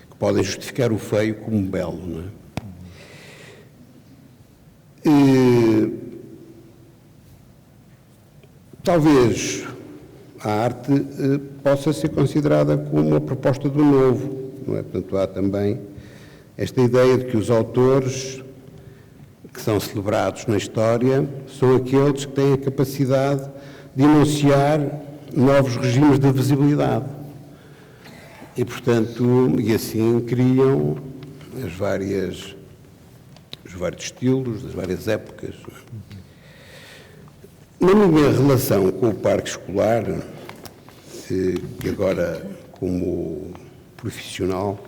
que podem justificar o feio como belo, não é? Talvez a arte possa ser considerada como uma proposta do novo, não é? Portanto, há também esta ideia de que os autores que são celebrados na história são aqueles que têm a capacidade de enunciar novos regimes de visibilidade. E, portanto, e assim criam os vários estilos, das várias épocas. Na minha relação com o parque escolar, que agora como profissional,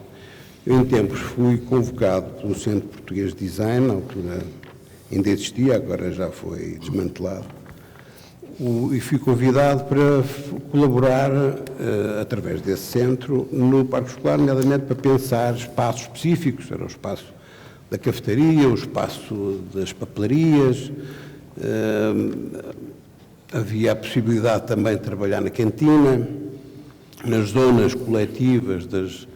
eu em tempos fui convocado no Centro Português de Design, na altura ainda existia, agora já foi desmantelado, e fui convidado para colaborar, através desse centro, no parque escolar, nomeadamente para pensar espaços específicos. Era o espaço da cafetaria, o espaço das papelarias, havia a possibilidade também de trabalhar na cantina, nas zonas coletivas das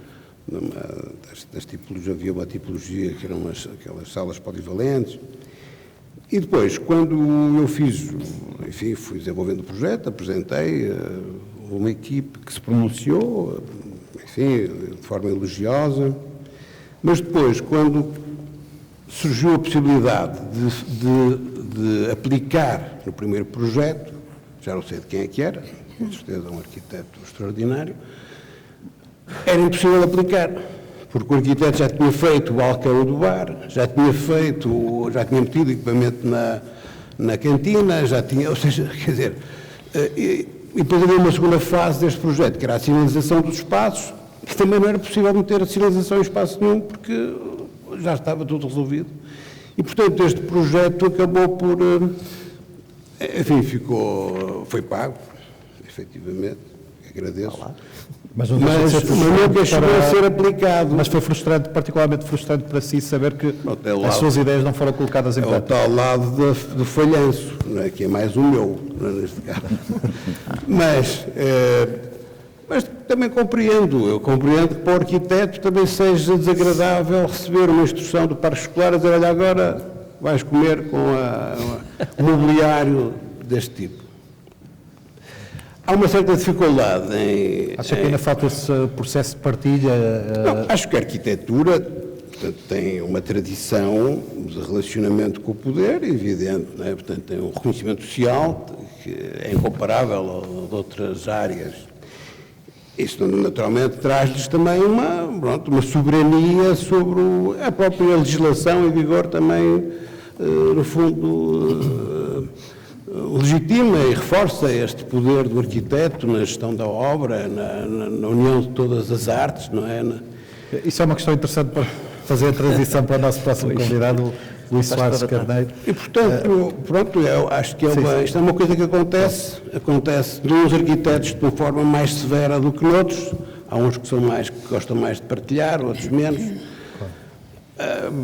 tipologias. Havia uma tipologia que eram aquelas salas polivalentes. E depois, quando eu fui desenvolvendo o projeto, apresentei uma equipe que se pronunciou, enfim, de forma elogiosa, mas depois, quando surgiu a possibilidade de aplicar no primeiro projeto, já não sei de quem é que era, com certeza um arquiteto extraordinário, era impossível aplicar, porque o arquiteto já tinha feito o balcão do bar, já tinha metido equipamento na cantina, ou seja, quer dizer, e depois havia uma segunda fase deste projeto, que era a sinalização dos espaços, que também não era possível meter a sinalização em espaço nenhum, porque já estava tudo resolvido. E, portanto, este projeto acabou por, enfim, foi pago, efetivamente, agradeço. Mas nunca chegou a ser aplicado. Mas foi frustrante, particularmente frustrante para si, saber que as suas ideias não foram colocadas em prática. É o tal lado do falhanço, não é? Que é mais o meu, neste caso. Mas também eu compreendo que para o arquiteto também seja desagradável receber uma instrução do parque escolar a dizer: olha, agora vais comer com o mobiliário deste tipo. Há uma certa dificuldade em... Acha que ainda falta esse processo de partilha? Não, acho que a arquitetura, portanto, tem uma tradição de relacionamento com o poder, evidente, não é? Portanto, tem um reconhecimento social que é incomparável a outras áreas. Isto, naturalmente, traz-lhes também uma soberania sobre a própria legislação em vigor também, no fundo... legitima e reforça este poder do arquiteto na gestão da obra, na união de todas as artes, não é? Isso é uma questão interessante para fazer a transição para o nosso próximo convidado, Luís Soares Carneiro. E, portanto, pronto, eu acho que isto é uma coisa que acontece de uns arquitetos de uma forma mais severa do que noutros. Há uns que gostam mais de partilhar, outros menos.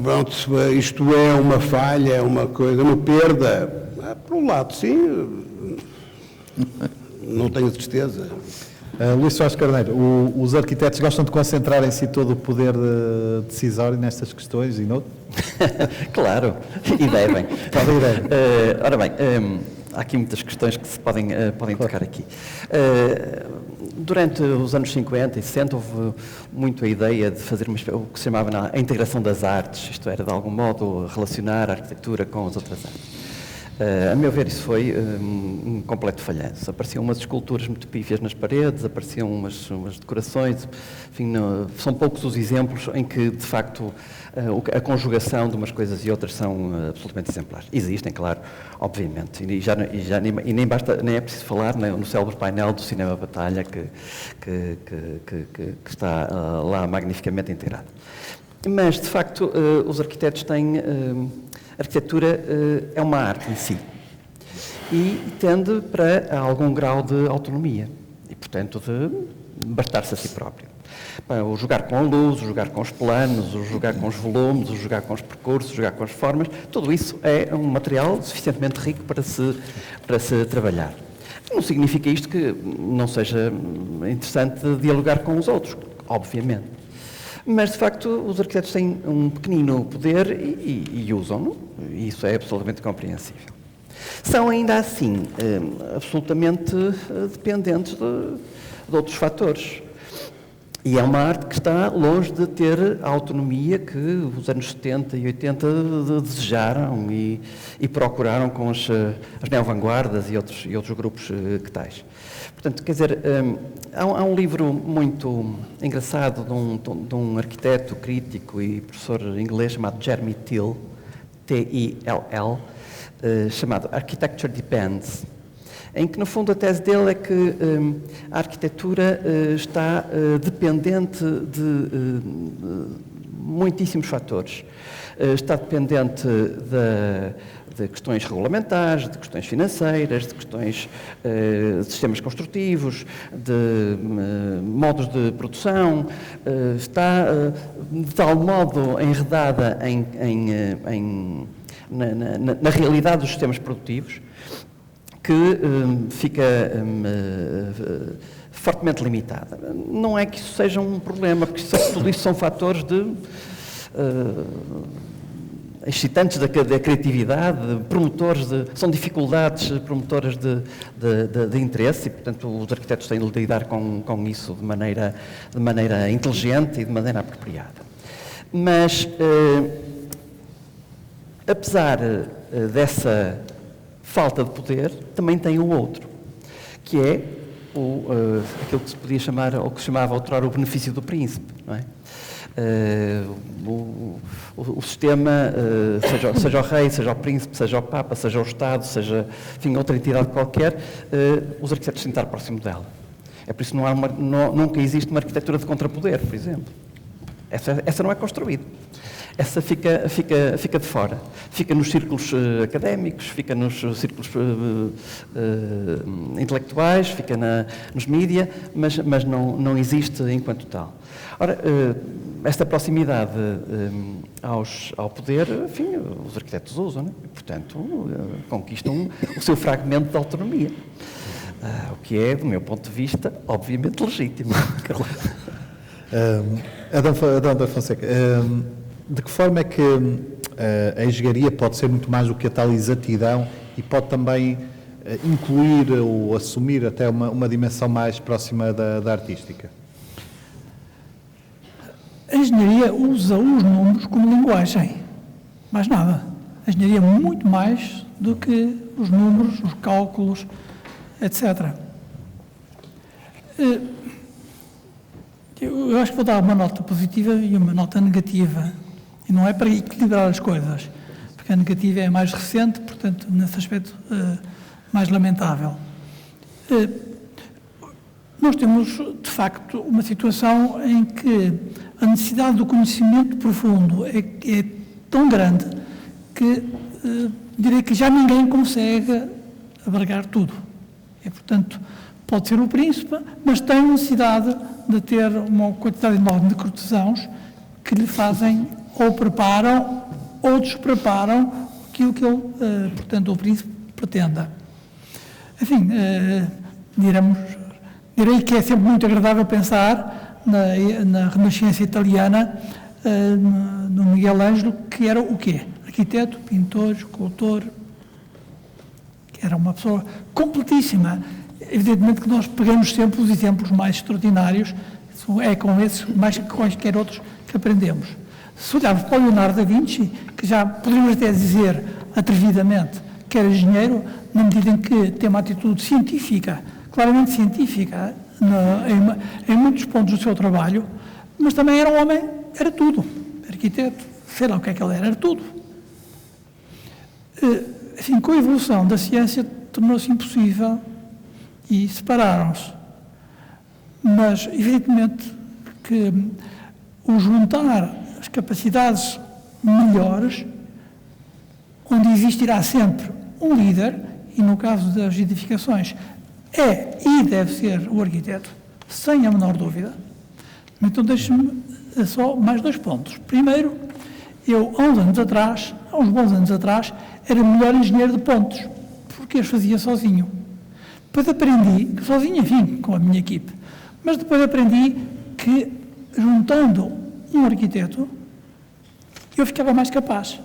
Pronto, isto é uma falha, é uma coisa, uma perda. Por um lado, sim, não tenho tristeza. Luís Soares Carneiro, os arquitetos gostam de concentrar em si todo o poder decisório nestas questões e noutros? Claro, e devem. Ora bem, há aqui muitas questões que se podem tocar aqui. Durante os anos 50 e 60 houve muito a ideia de fazer o que se chamava a integração das artes, isto era, de algum modo, relacionar a arquitetura com as outras artes. A meu ver, isso foi um completo falhanço. Apareciam umas esculturas muito pífias nas paredes, apareciam umas decorações, enfim, são poucos os exemplos em que, de facto, a conjugação de umas coisas e outras são absolutamente exemplares. Existem, claro, obviamente, e nem é preciso falar no célebre painel do Cinema Batalha, que está lá magnificamente integrado. Mas, de facto, os arquitetos têm... A arquitetura é uma arte em si e tende para algum grau de autonomia e, portanto, de bastar-se a si próprio. O jogar com a luz, o jogar com os planos, o jogar com os volumes, o jogar com os percursos, o jogar com as formas, tudo isso é um material suficientemente rico para se trabalhar. Não significa isto que não seja interessante dialogar com os outros, obviamente. Mas, de facto, os arquitetos têm um pequenino poder e usam-no, e isso é absolutamente compreensível. São, ainda assim, absolutamente dependentes de outros fatores. E é uma arte que está longe de ter a autonomia que os anos 70 e 80 desejaram e procuraram com as neovanguardas e outros grupos que tais. Portanto, quer dizer, há um livro muito engraçado de um arquiteto, crítico e professor inglês chamado Jeremy Till, T-I-L-L, chamado Architecture Depends, em que, no fundo, a tese dele é que a arquitetura está dependente de muitíssimos fatores. Está dependente de questões regulamentares, de questões financeiras, de questões de sistemas construtivos, de modos de produção, está de tal modo enredada na realidade dos sistemas produtivos que fica fortemente limitada. Não é que isso seja um problema, porque tudo isso são fatores excitantes da criatividade, são dificuldades promotoras de interesse e, portanto, os arquitetos têm de lidar com isso de maneira inteligente e de maneira apropriada. Mas, apesar dessa falta de poder, também tem o outro, que é aquilo que se podia chamar, ou que se chamava outrora o benefício do príncipe, não é? O sistema, seja o rei, seja o príncipe, seja o papa, seja o Estado, seja, enfim, outra entidade qualquer, os arquitetos têm de estar próximo dela. É por isso que nunca existe uma arquitetura de contrapoder, por exemplo. Essa não é construída. Essa fica de fora. Fica nos círculos académicos, fica nos círculos intelectuais, fica nos mídia, mas não existe enquanto tal. Ora, esta proximidade ao poder, enfim, os arquitetos usam, né? E, portanto, conquistam o seu fragmento de autonomia. O que é, do meu ponto de vista, obviamente legítimo. Adão da Fonseca, de que forma é que a engenharia pode ser muito mais do que a tal exatidão e pode também incluir ou assumir até uma dimensão mais próxima da artística? A engenharia usa os números como linguagem, mais nada. A engenharia é muito mais do que os números, os cálculos, etc. Eu acho que vou dar uma nota positiva e uma nota negativa. E não é para equilibrar as coisas, porque a negativa é mais recente, portanto, nesse aspecto, mais lamentável. Nós temos, de facto, uma situação em que a necessidade do conhecimento profundo é tão grande que direi que já ninguém consegue abarcar tudo. E, portanto, pode ser o príncipe, mas tem necessidade de ter uma quantidade enorme de cortesãos que lhe fazem ou preparam ou despreparam aquilo que ele, portanto, o príncipe pretenda. Enfim, direi que é sempre muito agradável pensar na Renascença italiana, no Miguel Ângelo, que era o quê? Arquiteto, pintor, escultor, que era uma pessoa completíssima. Evidentemente que nós pegamos sempre os exemplos mais extraordinários, é com esses mais que quaisquer outros que aprendemos. Se olharmos para o Leonardo da Vinci, que já poderíamos até dizer atrevidamente que era engenheiro, na medida em que tem uma atitude científica, claramente científica, em muitos pontos do seu trabalho, mas também era um homem, era tudo, arquiteto, sei lá o que é que ele era tudo. Assim, com a evolução da ciência tornou-se impossível e separaram-se. Mas, evidentemente, que o juntar as capacidades melhores, onde existirá sempre um líder, e no caso das edificações é e deve ser o arquiteto, sem a menor dúvida. Então deixe-me só mais 2 pontos. Primeiro, eu há uns bons anos atrás, era melhor engenheiro de pontos, porque as fazia sozinho. Depois aprendi, sozinho, enfim, com a minha equipe, mas depois aprendi que, juntando um arquiteto, eu ficava mais capaz.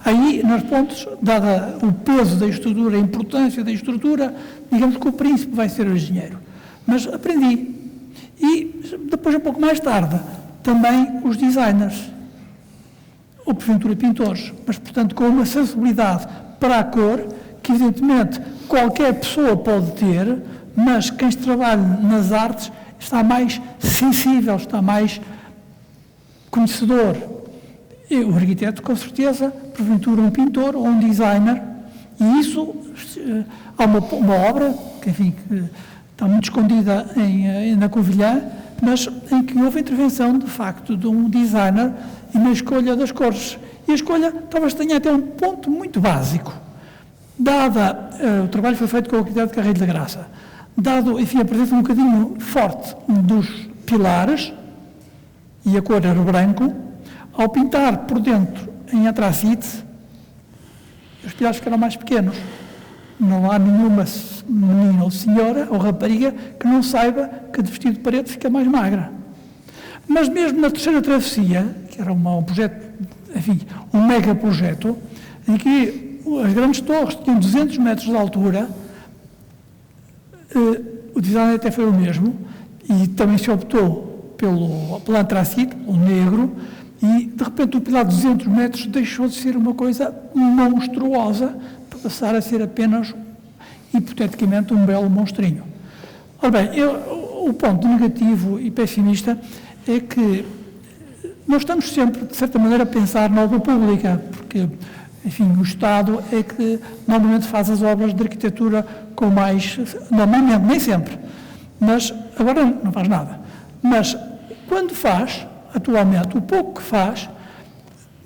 Aí, nos pontos, dada o peso da estrutura, a importância da estrutura, digamos que o príncipe vai ser o engenheiro. Mas aprendi. E depois, um pouco mais tarde, também os designers, ou porventura pintores, mas, portanto, com uma sensibilidade para a cor, que evidentemente qualquer pessoa pode ter, mas quem trabalha nas artes está mais sensível, está mais conhecedor. E o arquiteto, com certeza, porventura um pintor ou um designer, e isso, há uma obra, que, enfim, que está muito escondida na Covilhã, mas em que houve intervenção, de facto, de um designer e na escolha das cores. E a escolha talvez tenha até um ponto muito básico. O trabalho foi feito com o arquiteto Carreiro da Graça. Dado, enfim, a presença um bocadinho forte dos pilares, e a cor era o branco, ao pintar por dentro em antracite, os pilares ficaram mais pequenos. Não há nenhuma menina ou senhora ou rapariga que não saiba que de vestido de parede fica mais magra. Mas mesmo na terceira travessia, que era um projeto, enfim, um mega projeto, em que as grandes torres tinham 200 metros de altura, o design até foi o mesmo, e também se optou pelo antracite, pelo negro, e de repente o pilar de 200 metros deixou de ser uma coisa monstruosa para passar a ser apenas, hipoteticamente, um belo monstrinho. Ora bem, o ponto negativo e pessimista é que nós estamos sempre, de certa maneira, a pensar na obra pública, porque, enfim, o Estado é que normalmente faz as obras de arquitetura com mais... Normalmente, nem sempre, mas agora não faz nada. Mas quando faz, atualmente, o pouco que faz,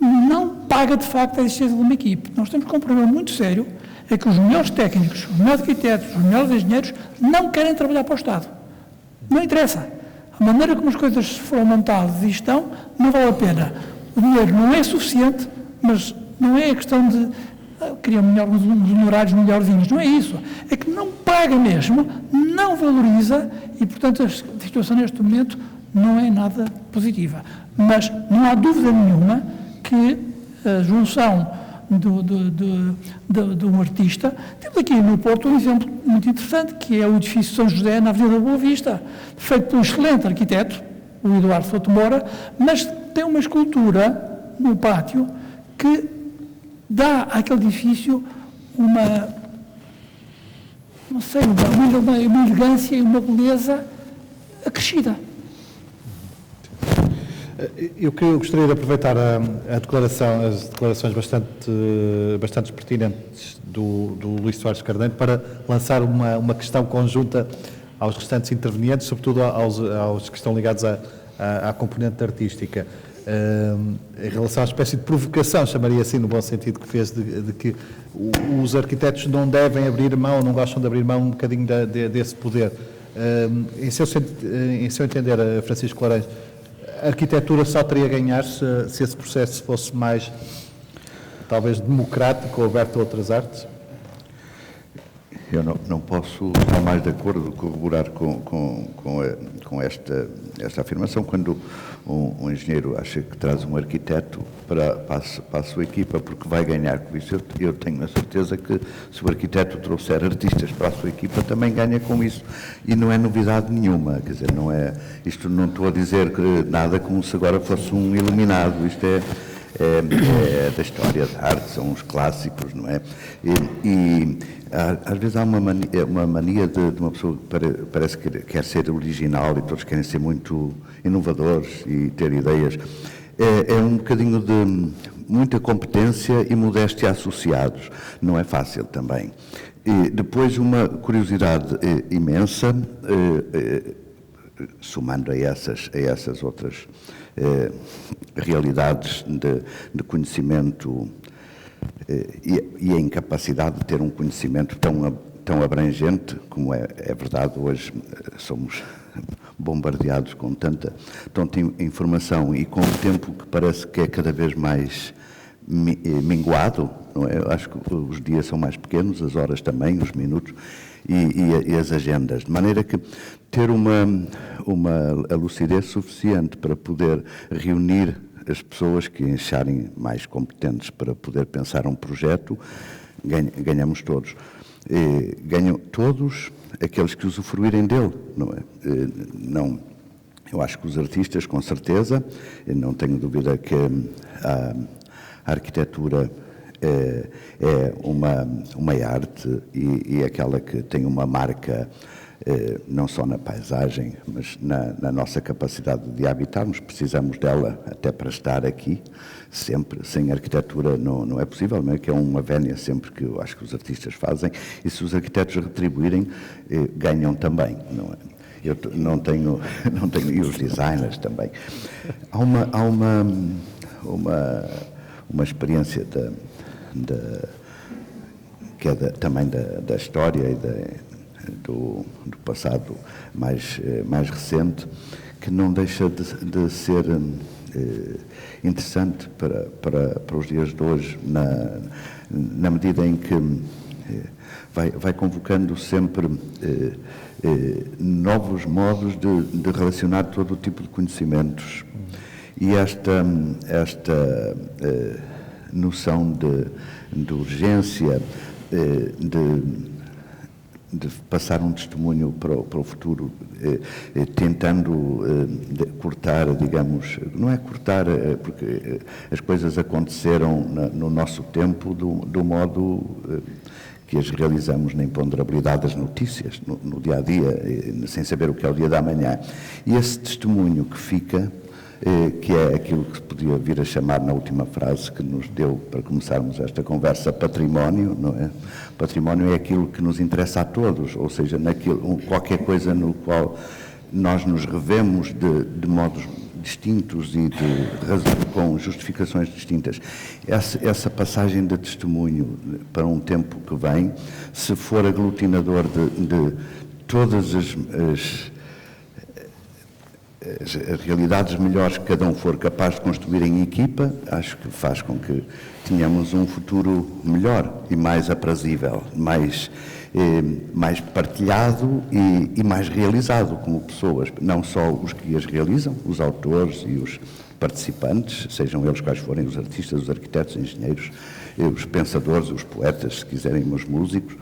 não paga de facto a existência de uma equipe. Nós temos um problema muito sério, é que os melhores técnicos, os melhores arquitetos, os melhores engenheiros não querem trabalhar para o Estado. Não interessa. A maneira como as coisas foram montadas e estão, não vale a pena. O dinheiro não é suficiente, mas não é a questão de queriam uns honorários melhorzinhos, não é isso. É que não paga mesmo, não valoriza e, portanto, a situação neste momento não é nada positiva. Mas não há dúvida nenhuma que a junção de um artista... Temos aqui no Porto um exemplo muito interessante, que é o edifício São José, na Avenida da Boa Vista, feito por um excelente arquiteto, o Eduardo Souto Moura, mas tem uma escultura no pátio que dá àquele edifício uma elegância e uma beleza acrescida. Eu gostaria de aproveitar as declarações bastante pertinentes do Luís Soares Carneiro para lançar uma questão conjunta aos restantes intervenientes, sobretudo aos que estão ligados à componente artística. Em relação à espécie de provocação, chamaria assim, no bom sentido que fez, de que os arquitetos não devem abrir mão, não gostam de abrir mão um bocadinho desse poder. Em seu entender, Francisco Lourenço, a arquitetura só teria a ganhar se esse processo fosse mais, talvez, democrático ou aberto a outras artes? Eu não posso estar mais de acordo, corroborar com esta afirmação. Quando um engenheiro acha que traz um arquiteto para a sua equipa, porque vai ganhar com isso, eu tenho a certeza que se o arquiteto trouxer artistas para a sua equipa, também ganha com isso. E não é novidade nenhuma, quer dizer, isto não estou a dizer nada como se agora fosse um iluminado, isto é da história da arte, são os clássicos, não é? E às vezes há uma mania de uma pessoa que parece que quer ser original e todos querem ser muito inovadores e ter ideias. É um bocadinho de muita competência e modéstia associados. Não é fácil também. E depois uma curiosidade imensa, somando a essas outras realidades de conhecimento e a incapacidade de ter um conhecimento tão abrangente, como é verdade hoje, somos bombardeados com tanta informação e com um tempo que parece que é cada vez mais minguado, não é? Eu acho que os dias são mais pequenos, as horas também, os minutos, e as agendas, de maneira que ter a lucidez suficiente para poder reunir as pessoas que acharem mais competentes para poder pensar um projeto, ganhamos todos. Ganham todos aqueles que usufruírem dele, não é? Não, eu acho que os artistas, com certeza, não tenho dúvida que a arquitetura é uma arte e aquela que tem uma marca não só na paisagem, mas na nossa capacidade de habitarmos. Precisamos dela até para estar aqui, sempre. Sem arquitetura não é possível, não é? Que é uma vénia sempre que eu acho que os artistas fazem, e se os arquitetos retribuírem, ganham também, não é? Eu não tenho, e os designers também. Há uma experiência que é também da história e do passado mais recente, que não deixa de ser interessante para os dias de hoje, na medida em que vai convocando sempre novos modos de relacionar todo o tipo de conhecimentos. E esta noção de urgência, de passar um testemunho para o futuro, tentando cortar, digamos, não é cortar, porque as coisas aconteceram no nosso tempo do modo que as realizamos na imponderabilidade das notícias, no dia-a-dia, sem saber o que é o dia da manhã. E esse testemunho que fica, que é aquilo que se podia vir a chamar na última frase que nos deu para começarmos esta conversa, património, não é? Património é aquilo que nos interessa a todos, ou seja, qualquer coisa no qual nós nos revemos de modos distintos e com justificações distintas. Essa passagem de testemunho para um tempo que vem, se for aglutinador de todas as realidades melhores que cada um for capaz de construir em equipa, acho que faz com que tenhamos um futuro melhor e mais aprazível, mais partilhado e mais realizado como pessoas, não só os que as realizam, os autores e os participantes, sejam eles quais forem, os artistas, os arquitetos, os engenheiros, os pensadores, os poetas, se quiserem, os músicos,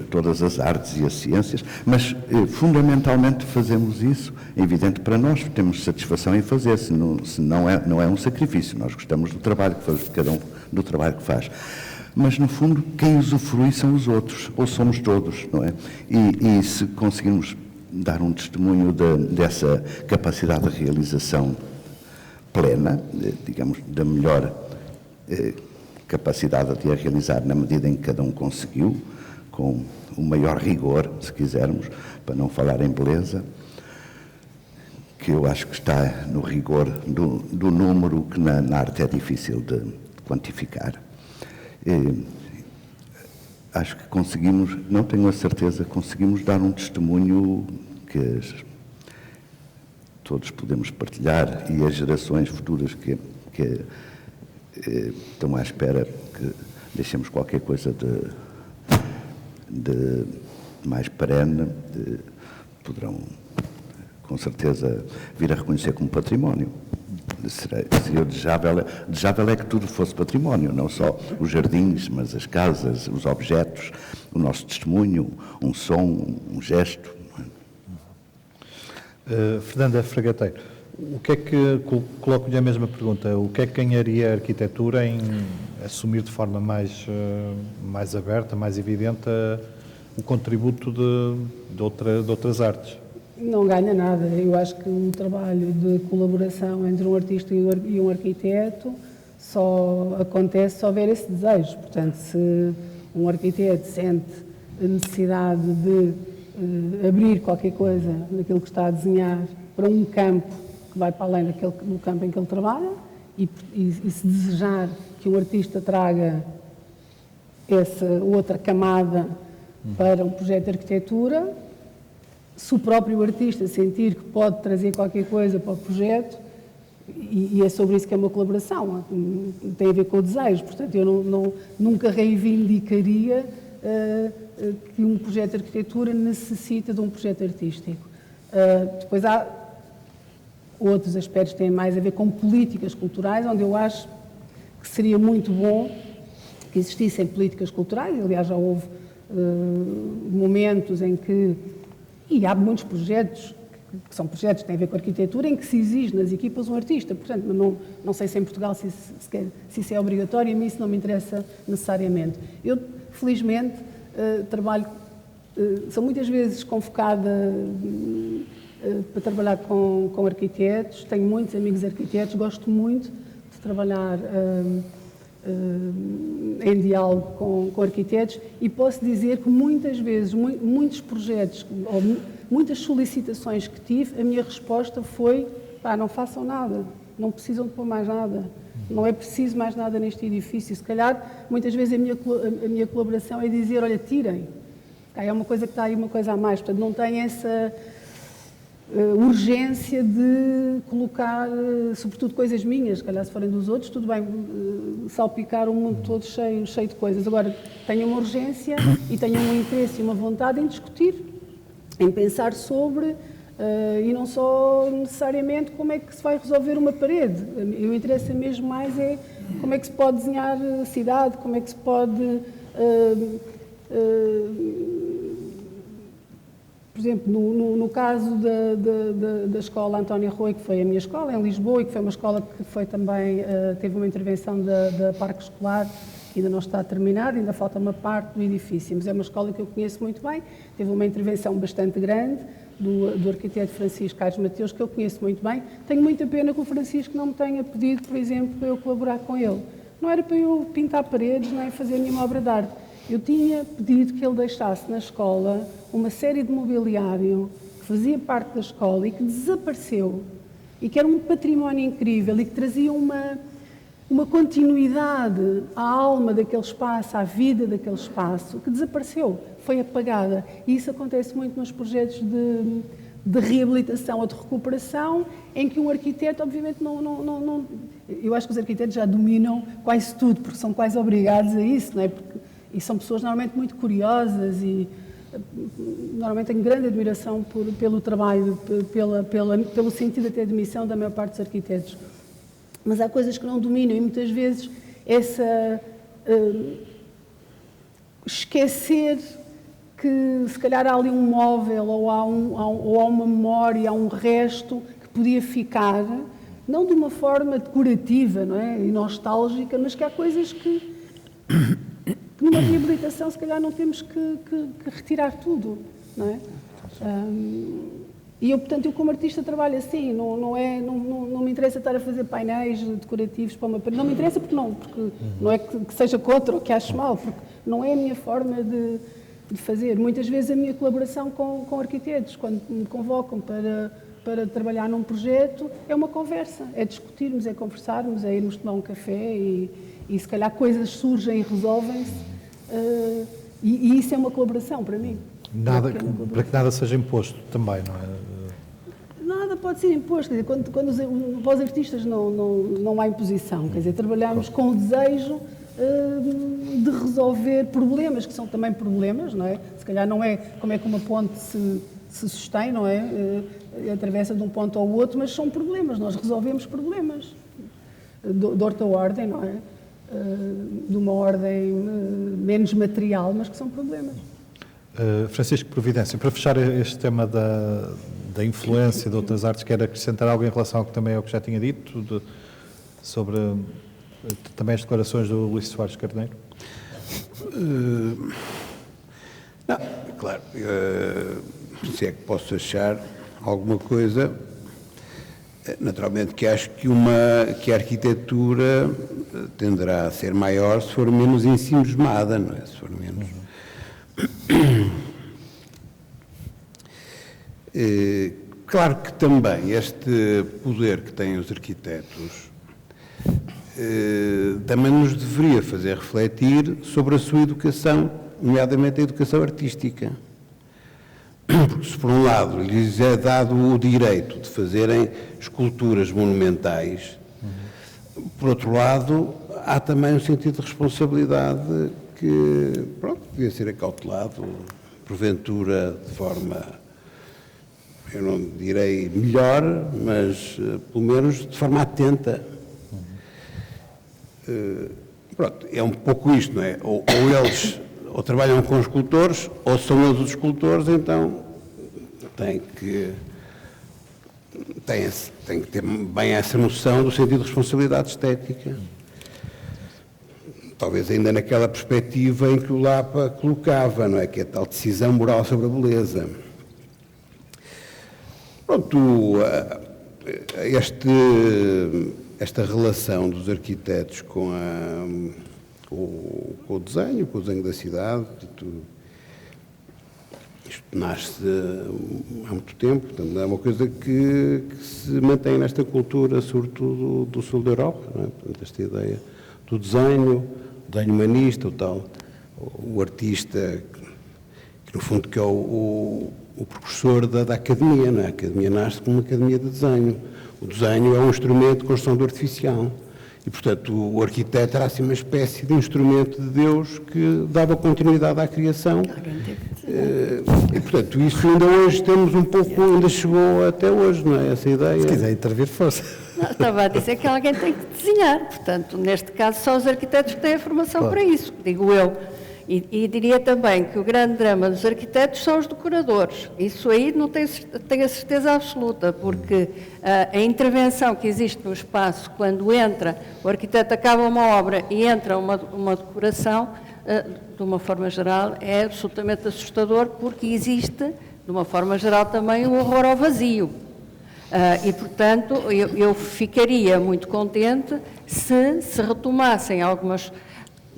todas as artes e as ciências, mas fundamentalmente fazemos isso, é evidente para nós, temos satisfação em fazer, se não é um sacrifício, nós gostamos do trabalho que faz, cada um do trabalho que faz. Mas, no fundo, quem usufrui são os outros, ou somos todos, não é? E se conseguirmos dar um testemunho dessa capacidade de realização plena, digamos, da melhor capacidade de a realizar na medida em que cada um conseguiu, com o maior rigor, se quisermos, para não falar em beleza, que eu acho que está no rigor do número que na arte é difícil de quantificar. Acho que conseguimos, não tenho a certeza, conseguimos dar um testemunho que todos podemos partilhar, e as gerações futuras que estão à espera que deixemos qualquer coisa de mais perene, poderão com certeza vir a reconhecer como património. Seria desejável é que tudo fosse património, não só os jardins, mas as casas, os objetos, o nosso testemunho, um som, um gesto. Fernanda Fragateiro, o que é que, coloco-lhe a mesma pergunta, o que é que ganharia a arquitetura em assumir de forma mais aberta, mais evidente, o contributo de outras artes? Não ganha nada. Eu acho que um trabalho de colaboração entre um artista e um arquiteto só acontece se houver esse desejo. Portanto, se um arquiteto sente a necessidade de abrir qualquer coisa naquilo que está a desenhar para um campo que vai para além do campo em que ele trabalha e se desejar que o artista traga essa outra camada para um projeto de arquitetura, se o próprio artista sentir que pode trazer qualquer coisa para o projeto, e é sobre isso que é uma colaboração, tem a ver com o desejo. Portanto, eu nunca reivindicaria que um projeto de arquitetura necessita de um projeto artístico. Depois há outros aspectos que têm mais a ver com políticas culturais, onde eu acho que seria muito bom que existissem políticas culturais. Aliás, já houve momentos em que, e há muitos projetos que são projetos que têm a ver com arquitetura, em que se exige nas equipas um artista. Portanto, não sei se em Portugal se isso é obrigatório, e a mim isso não me interessa necessariamente. Eu, felizmente, trabalho, sou muitas vezes convocada para trabalhar com arquitetos, tenho muitos amigos arquitetos, gosto muito de trabalhar em diálogo com arquitetos, e posso dizer que muitas vezes, muitos projetos, ou muitas solicitações que tive, a minha resposta foi: pá, não façam nada, não precisam de pôr mais nada, não é preciso mais nada neste edifício. Se calhar, muitas vezes a minha colaboração é dizer: olha, tirem, é uma coisa que está aí, uma coisa a mais. Portanto, não tem essa urgência de colocar, sobretudo, coisas minhas. Se calhar, se forem dos outros, tudo bem, salpicar o mundo todo cheio de coisas. Agora, tenho uma urgência e tenho um interesse e uma vontade em discutir, em pensar sobre, e não só necessariamente como é que se vai resolver uma parede. O interesse mesmo mais é como é que se pode desenhar a cidade, como é que se pode... Por exemplo, no caso da escola António Rui, que foi a minha escola em Lisboa, e que foi uma escola que foi também, teve uma intervenção da Parque Escolar, que ainda não está terminada, ainda falta uma parte do edifício, mas é uma escola que eu conheço muito bem, teve uma intervenção bastante grande do arquiteto Francisco Carlos Mateus, que eu conheço muito bem. Tenho muita pena que o Francisco não me tenha pedido, por exemplo, para eu colaborar com ele. Não era para eu pintar paredes, nem fazer nenhuma obra de arte. Eu tinha pedido que ele deixasse na escola uma série de mobiliário que fazia parte da escola e que desapareceu, e que era um património incrível e que trazia uma continuidade à alma daquele espaço, à vida daquele espaço, que desapareceu, foi apagada. E isso acontece muito nos projetos de reabilitação ou de recuperação, em que um arquiteto, obviamente, não... Eu acho que os arquitetos já dominam quase tudo, porque são quase obrigados a isso, não é? E são pessoas normalmente muito curiosas e normalmente tenho grande admiração pelo trabalho, pelo sentido até de missão da maior parte dos arquitetos. Mas há coisas que não dominam, e muitas vezes essa esquecer que se calhar há ali um móvel ou há uma memória, há um resto que podia ficar, não de uma forma decorativa, não é? E nostálgica, mas que há coisas que numa reabilitação se calhar não temos que retirar tudo, não é? E eu, portanto, como artista trabalho assim, não me interessa estar a fazer painéis decorativos para uma parede, não me interessa porque não é que seja contra ou que ache mal, porque não é a minha forma de fazer. Muitas vezes a minha colaboração com arquitetos, quando me convocam para trabalhar num projeto, é uma conversa, é discutirmos, é conversarmos, é irmos tomar um café e se calhar coisas surgem e resolvem-se, e isso é uma colaboração para mim. Para que nada seja imposto também, não é? Nada pode ser imposto, quer dizer, quando para os artistas não há imposição, quer dizer, trabalhamos com o desejo de resolver problemas, que são também problemas, não é? Se calhar não é como é que uma ponte se sustém, não é? Atravessa de um ponto ao outro, mas são problemas, nós resolvemos problemas, de outra ordem, não é? De uma ordem menos material, mas que são problemas. Francisco Providência, para fechar este tema da influência de outras artes, quer acrescentar algo em relação ao que também é o que já tinha dito, sobre também as declarações do Luís Soares Carneiro? Não, claro, se é que posso achar alguma coisa, naturalmente que acho que a arquitetura tenderá a ser maior se for menos ensimismada, não é? Se for menos... Claro que também este poder que têm os arquitetos também nos deveria fazer refletir sobre a sua educação, nomeadamente a educação artística. Porque se por um lado lhes é dado o direito de fazerem esculturas monumentais, por outro lado há também um sentido de responsabilidade que, pronto, devia ser acautelado, porventura de forma, eu não direi melhor, mas pelo menos de forma atenta. Pronto, é um pouco isto, não é? Ou eles ou trabalham com os escultores, ou são eles os escultores, então têm que ter bem essa noção do sentido de responsabilidade estética. Talvez ainda naquela perspectiva em que o Lapa colocava, não é? Que é a tal decisão moral sobre a beleza. Pronto, esta relação dos arquitetos com o desenho da cidade, isto nasce há muito tempo, portanto, é uma coisa que se mantém nesta cultura, sobretudo do sul da Europa, não é? Portanto, esta ideia do desenho humanista, o artista, que no fundo que é o precursor da academia, não é? A academia nasce como uma academia de desenho. O desenho é um instrumento de construção do artificial. E, portanto, o arquiteto era assim uma espécie de instrumento de Deus que dava continuidade à criação. E, portanto, isso ainda hoje temos um pouco, ainda chegou até hoje, não é? Essa ideia. Se quiser intervir, força. Não, estava a dizer que alguém tem que desenhar. Portanto, neste caso, só os arquitetos que têm a formação para isso, digo eu. E diria também que o grande drama dos arquitetos são os decoradores. Isso aí não tenho a certeza absoluta, porque a intervenção que existe no espaço, quando entra, o arquiteto acaba uma obra e entra uma decoração, de uma forma geral, é absolutamente assustador, porque existe, de uma forma geral, também o horror ao vazio. E, portanto, eu ficaria muito contente se retomassem algumas,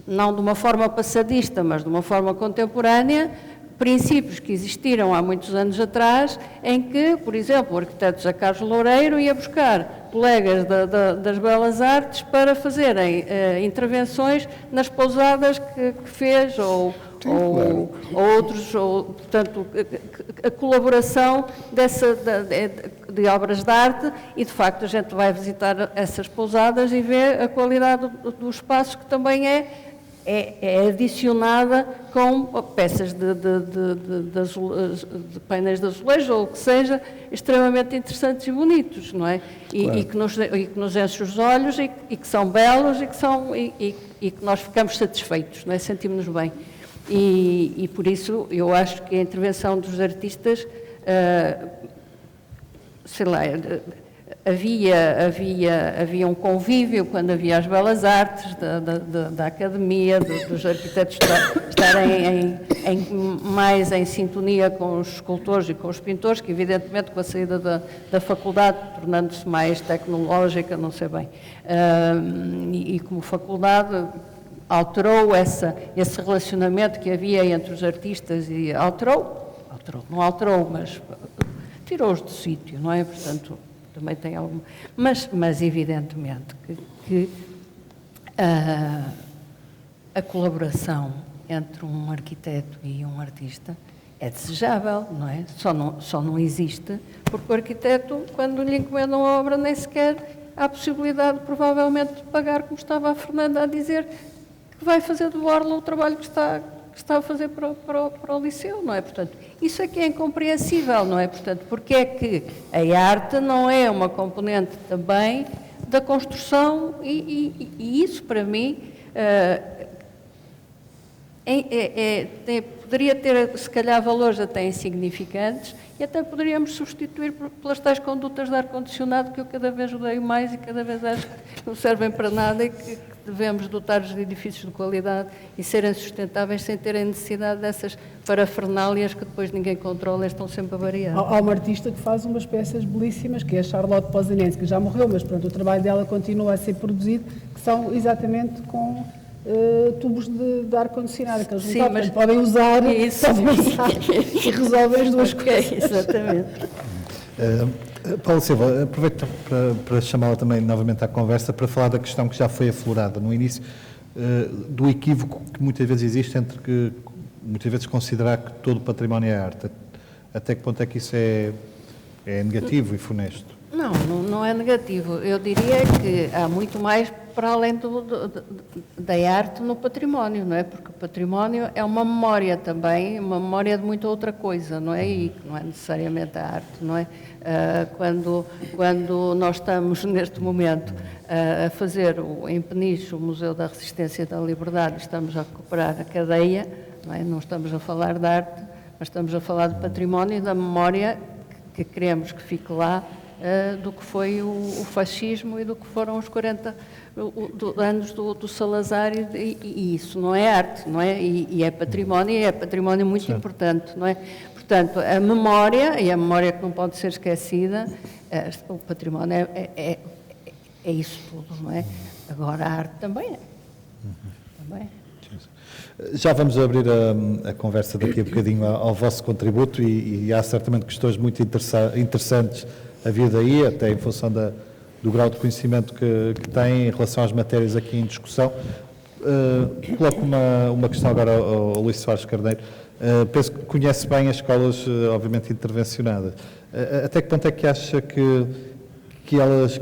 não de uma forma passadista, mas de uma forma contemporânea, princípios que existiram há muitos anos atrás, em que, por exemplo, o arquiteto José Carlos Loureiro ia buscar colegas das Belas Artes para fazerem intervenções nas pousadas que fez, ou outros, portanto, a colaboração de obras de arte, e de facto a gente vai visitar essas pousadas e vê a qualidade do espaço, que também é adicionada com peças de painéis de azulejo, ou o que seja, extremamente interessantes e bonitos, não é? Claro. E que nos enche os olhos, e que são belos, e que nós ficamos satisfeitos, não é? Sentimos-nos bem. E por isso eu acho que a intervenção dos artistas, sei lá, havia um convívio quando havia as Belas Artes da Academia, dos arquitetos estarem mais em sintonia com os escultores e com os pintores, que evidentemente com a saída da faculdade, tornando-se mais tecnológica, não sei bem, e como faculdade alterou esse relacionamento que havia entre os artistas, e não alterou, mas tirou-os do sítio, não é? Portanto, também tem alguma... Mas evidentemente que a colaboração entre um arquiteto e um artista é desejável, não é? Só não existe porque o arquiteto, quando lhe encomenda uma obra, nem sequer há a possibilidade, provavelmente, de pagar, como estava a Fernanda a dizer, que vai fazer do Borla o trabalho que está a fazer para o Liceu, não é? Portanto, isso é que é incompreensível, não é? Portanto, porque é que a arte não é uma componente também da construção, e isso, para mim, poderia ter, se calhar, valores até insignificantes, e até poderíamos substituir pelas tais condutas de ar-condicionado, que eu cada vez odeio mais e cada vez acho que não servem para nada, e que devemos dotar os edifícios de qualidade e serem sustentáveis sem terem necessidade dessas parafernálias que depois ninguém controla e estão sempre a variar. Há uma artista que faz umas peças belíssimas, que é a Charlotte Posanense, que já morreu, mas pronto, o trabalho dela continua a ser produzido, que são exatamente com tubos de ar-condicionado, que eles não podem usar, e resolvem as duas coisas. Exatamente. Paulo Silva, aproveito para chamá-la também novamente à conversa para falar da questão que já foi aflorada no início, do equívoco que muitas vezes existe entre que, muitas vezes, considerar que todo o património é arte. Até que ponto é que isso é negativo e funesto? Não é negativo. Eu diria que há muito mais para além da arte no património, não é? Porque o património é uma memória também, uma memória de muita outra coisa, não é? E que não é necessariamente a arte, não é? Quando nós estamos neste momento a fazer em Peniche o Museu da Resistência e da Liberdade, estamos a recuperar a cadeia, não é? Não estamos a falar de arte, mas estamos a falar de património e da memória que queremos que fique lá, do que foi o fascismo e do que foram os 40 anos do Salazar, e isso não é arte, não é? E é património muito importante, não é? Portanto, a memória, e a memória que não pode ser esquecida, o património é isso tudo, não é? Agora a arte também é. Também. Já vamos abrir a conversa daqui a bocadinho ao vosso contributo e há certamente questões muito interessantes a vir daí, até em função do grau de conhecimento que tem em relação às matérias aqui em discussão. Coloco uma questão agora ao Luís Soares Carneiro. Penso que conhece bem as escolas, obviamente, intervencionadas. Até que ponto é que acha que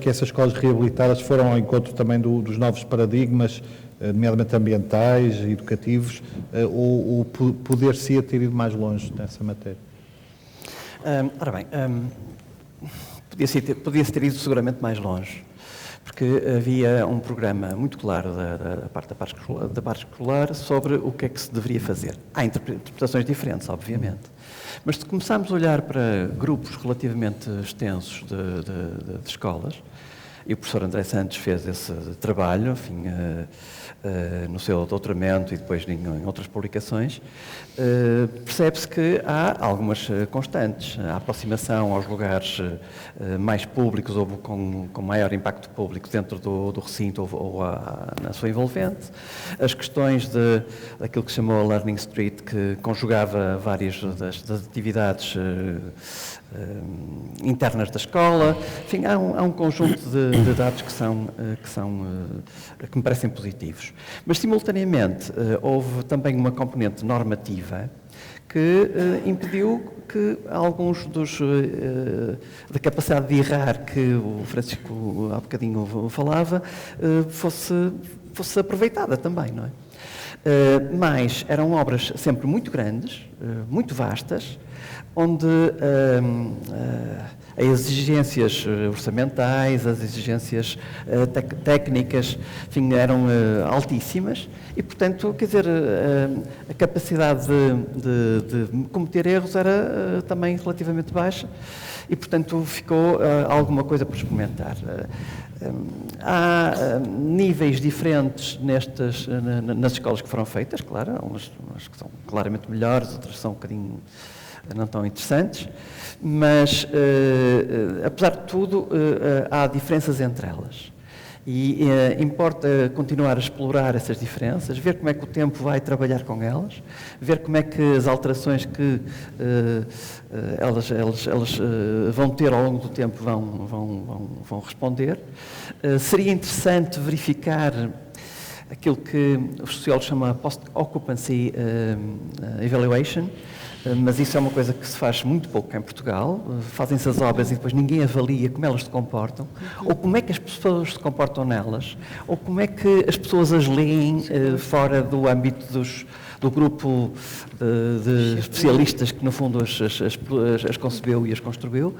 essas escolas reabilitadas foram ao encontro também dos novos paradigmas, nomeadamente ambientais, educativos, ou poder-se ter ido mais longe nessa matéria? Ora bem, podia-se ter ido seguramente mais longe, porque havia um programa muito claro da parte escolar sobre o que é que se deveria fazer. Há interpretações diferentes, obviamente, mas se começarmos a olhar para grupos relativamente extensos de escolas, e o professor André Santos fez esse trabalho, enfim, no seu doutoramento e depois em outras publicações, percebe-se que há algumas constantes. A aproximação aos lugares mais públicos ou com maior impacto público dentro do recinto ou na sua envolvente. As questões daquilo que se chamou a Learning Street, que conjugava várias das atividades internas da escola. Enfim, há um conjunto de dados que me parecem positivos. Mas, simultaneamente, houve também uma componente normativa que impediu que alguns da capacidade de errar que o Francisco há bocadinho falava fosse aproveitada também, não é? Mas eram obras sempre muito grandes, muito vastas, onde as exigências orçamentais, as exigências técnicas, enfim, eram altíssimas e, portanto, quer dizer, a capacidade de cometer erros era também relativamente baixa e, portanto, ficou alguma coisa por experimentar. Há níveis diferentes nas escolas que foram feitas, claro, umas que são claramente melhores, outras são um bocadinho não tão interessantes, mas, apesar de tudo, há diferenças entre elas. E importa continuar a explorar essas diferenças, ver como é que o tempo vai trabalhar com elas, ver como é que as alterações que elas vão ter ao longo do tempo vão responder. Seria interessante verificar aquilo que os sociólogos chamam de post-occupancy evaluation, mas isso é uma coisa que se faz muito pouco em Portugal. Fazem-se as obras e depois ninguém avalia como elas se comportam, ou como é que as pessoas se comportam nelas, ou como é que as pessoas as leem fora do âmbito do grupo de especialistas que, no fundo, as concebeu e as construiu.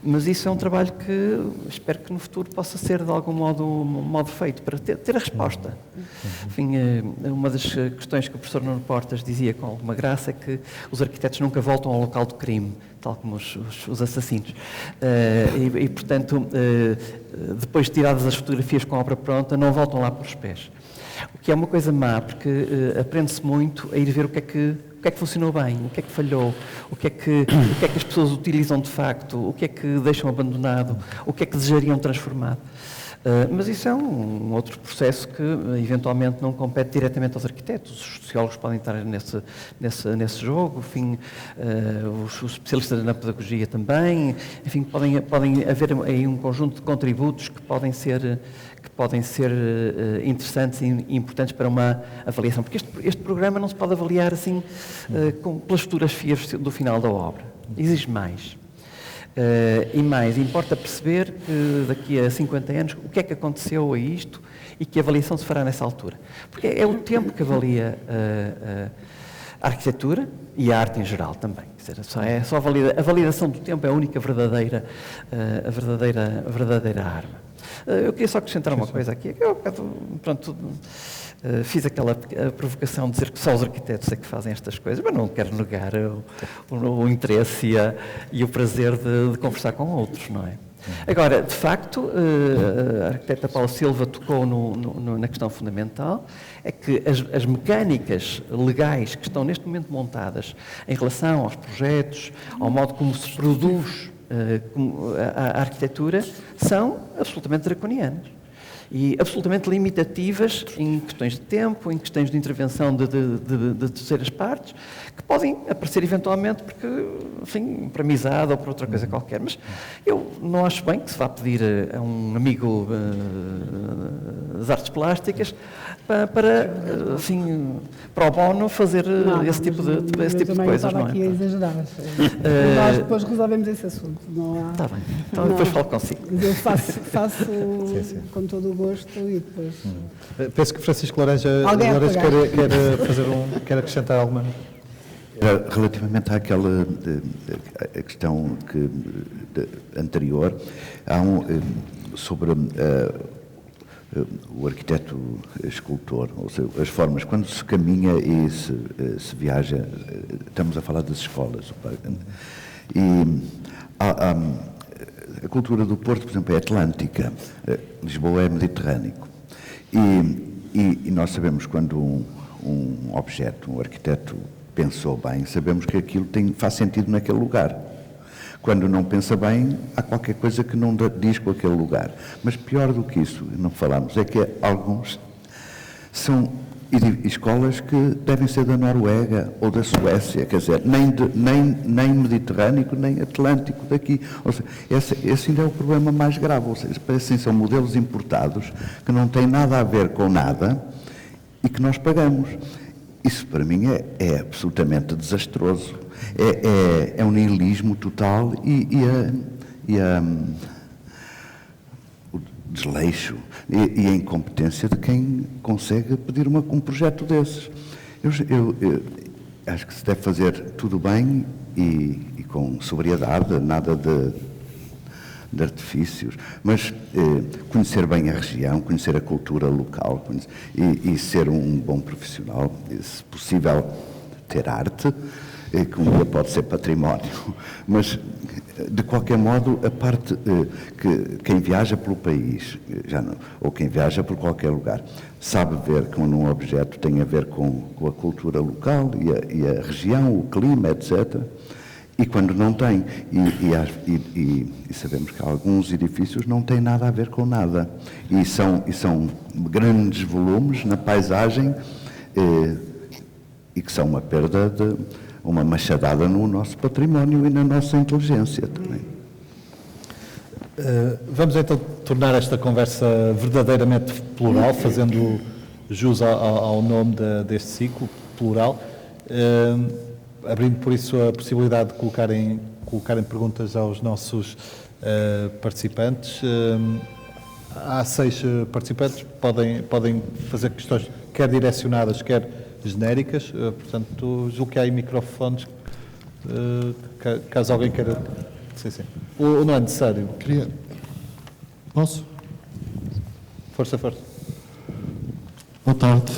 Mas isso é um trabalho que espero que no futuro possa ser de algum modo feito, para ter a resposta. Enfim, uma das questões que o professor Nuno Portas dizia com alguma graça é que os arquitetos nunca voltam ao local do crime, tal como os assassinos. E portanto, depois de tiradas as fotografias com a obra pronta, não voltam lá pelos pés. O que é uma coisa má, porque aprende-se muito a ir ver o que é que funcionou bem, o que é que falhou, o que é que as pessoas utilizam de facto, o que é que deixam abandonado, o que é que desejariam transformar. Mas isso é um outro processo que eventualmente não compete diretamente aos arquitetos. Os sociólogos podem estar nesse jogo, enfim, os especialistas na pedagogia também, enfim, podem haver aí um conjunto de contributos que podem ser interessantes e importantes para uma avaliação, porque este programa não se pode avaliar assim pelas fotografias do final da obra, exige mais. E mais, importa perceber que daqui a 50 anos o que é que aconteceu a isto e que avaliação se fará nessa altura. Porque é o tempo que avalia a arquitetura e a arte em geral também. Quer dizer, a validação do tempo é a única verdadeira arma. Eu queria só acrescentar uma coisa aqui. Eu, pronto, fiz aquela provocação de dizer que só os arquitetos é que fazem estas coisas, mas não quero negar o interesse e o prazer de conversar com outros, não é? Agora, de facto, a arquiteta Paula Silva tocou na questão fundamental, é que as mecânicas legais que estão neste momento montadas em relação aos projetos, ao modo como se produz a arquitetura, são absolutamente draconianas e absolutamente limitativas em questões de tempo, em questões de intervenção de terceiras partes, que podem aparecer eventualmente porque, enfim, por amizade ou por outra coisa qualquer. Mas eu não acho bem que se vá pedir a um amigo das artes plásticas para o bono fazer esse tipo de coisas, não é? Eu estava aqui a exagerar. Nós depois resolvemos esse assunto. Está bem, então depois falo consigo. Eu faço com todo o gosto e depois... Penso que Francisco Laranja quer acrescentar alguma... Relativamente àquela a questão anterior, há sobre o arquiteto escultor, ou seja, as formas, quando se caminha e se viaja, estamos a falar das escolas, e a cultura do Porto, por exemplo, é atlântica, Lisboa é mediterrâneo, e nós sabemos quando um objeto, um arquiteto pensou bem, sabemos que aquilo faz sentido naquele lugar. Quando não pensa bem, há qualquer coisa que não diz com aquele lugar. Mas pior do que isso, não falamos, é que alguns são escolas que devem ser da Noruega ou da Suécia, quer dizer, nem Mediterrâneo, nem Atlântico daqui. Ou seja, esse ainda é o problema mais grave, ou seja, parecem são modelos importados que não têm nada a ver com nada e que nós pagamos. Isso, para mim, é absolutamente desastroso. É um niilismo total o desleixo e a incompetência de quem consegue pedir um projeto desses. Eu acho que se deve fazer tudo bem e com sobriedade, nada de artifícios, mas conhecer bem a região, conhecer a cultura local e ser um bom profissional, se possível ter arte, que um dia pode ser património, mas de qualquer modo a parte que quem viaja pelo país, ou quem viaja por qualquer lugar, sabe ver que um objeto tem a ver com a cultura local e a região, o clima, etc., e quando não tem, e sabemos que alguns edifícios não têm nada a ver com nada, e são grandes volumes na paisagem, e que são uma perda, uma machadada no nosso património e na nossa inteligência também. Vamos então tornar esta conversa verdadeiramente plural, fazendo jus ao nome deste ciclo, plural. Abrindo por isso a possibilidade de colocarem perguntas aos nossos participantes. Há 6 participantes, podem fazer questões quer direcionadas, quer genéricas, portanto, julgo que há aí microfones, caso alguém queira... Sim. Ou não é necessário? Posso? Força. Boa tarde.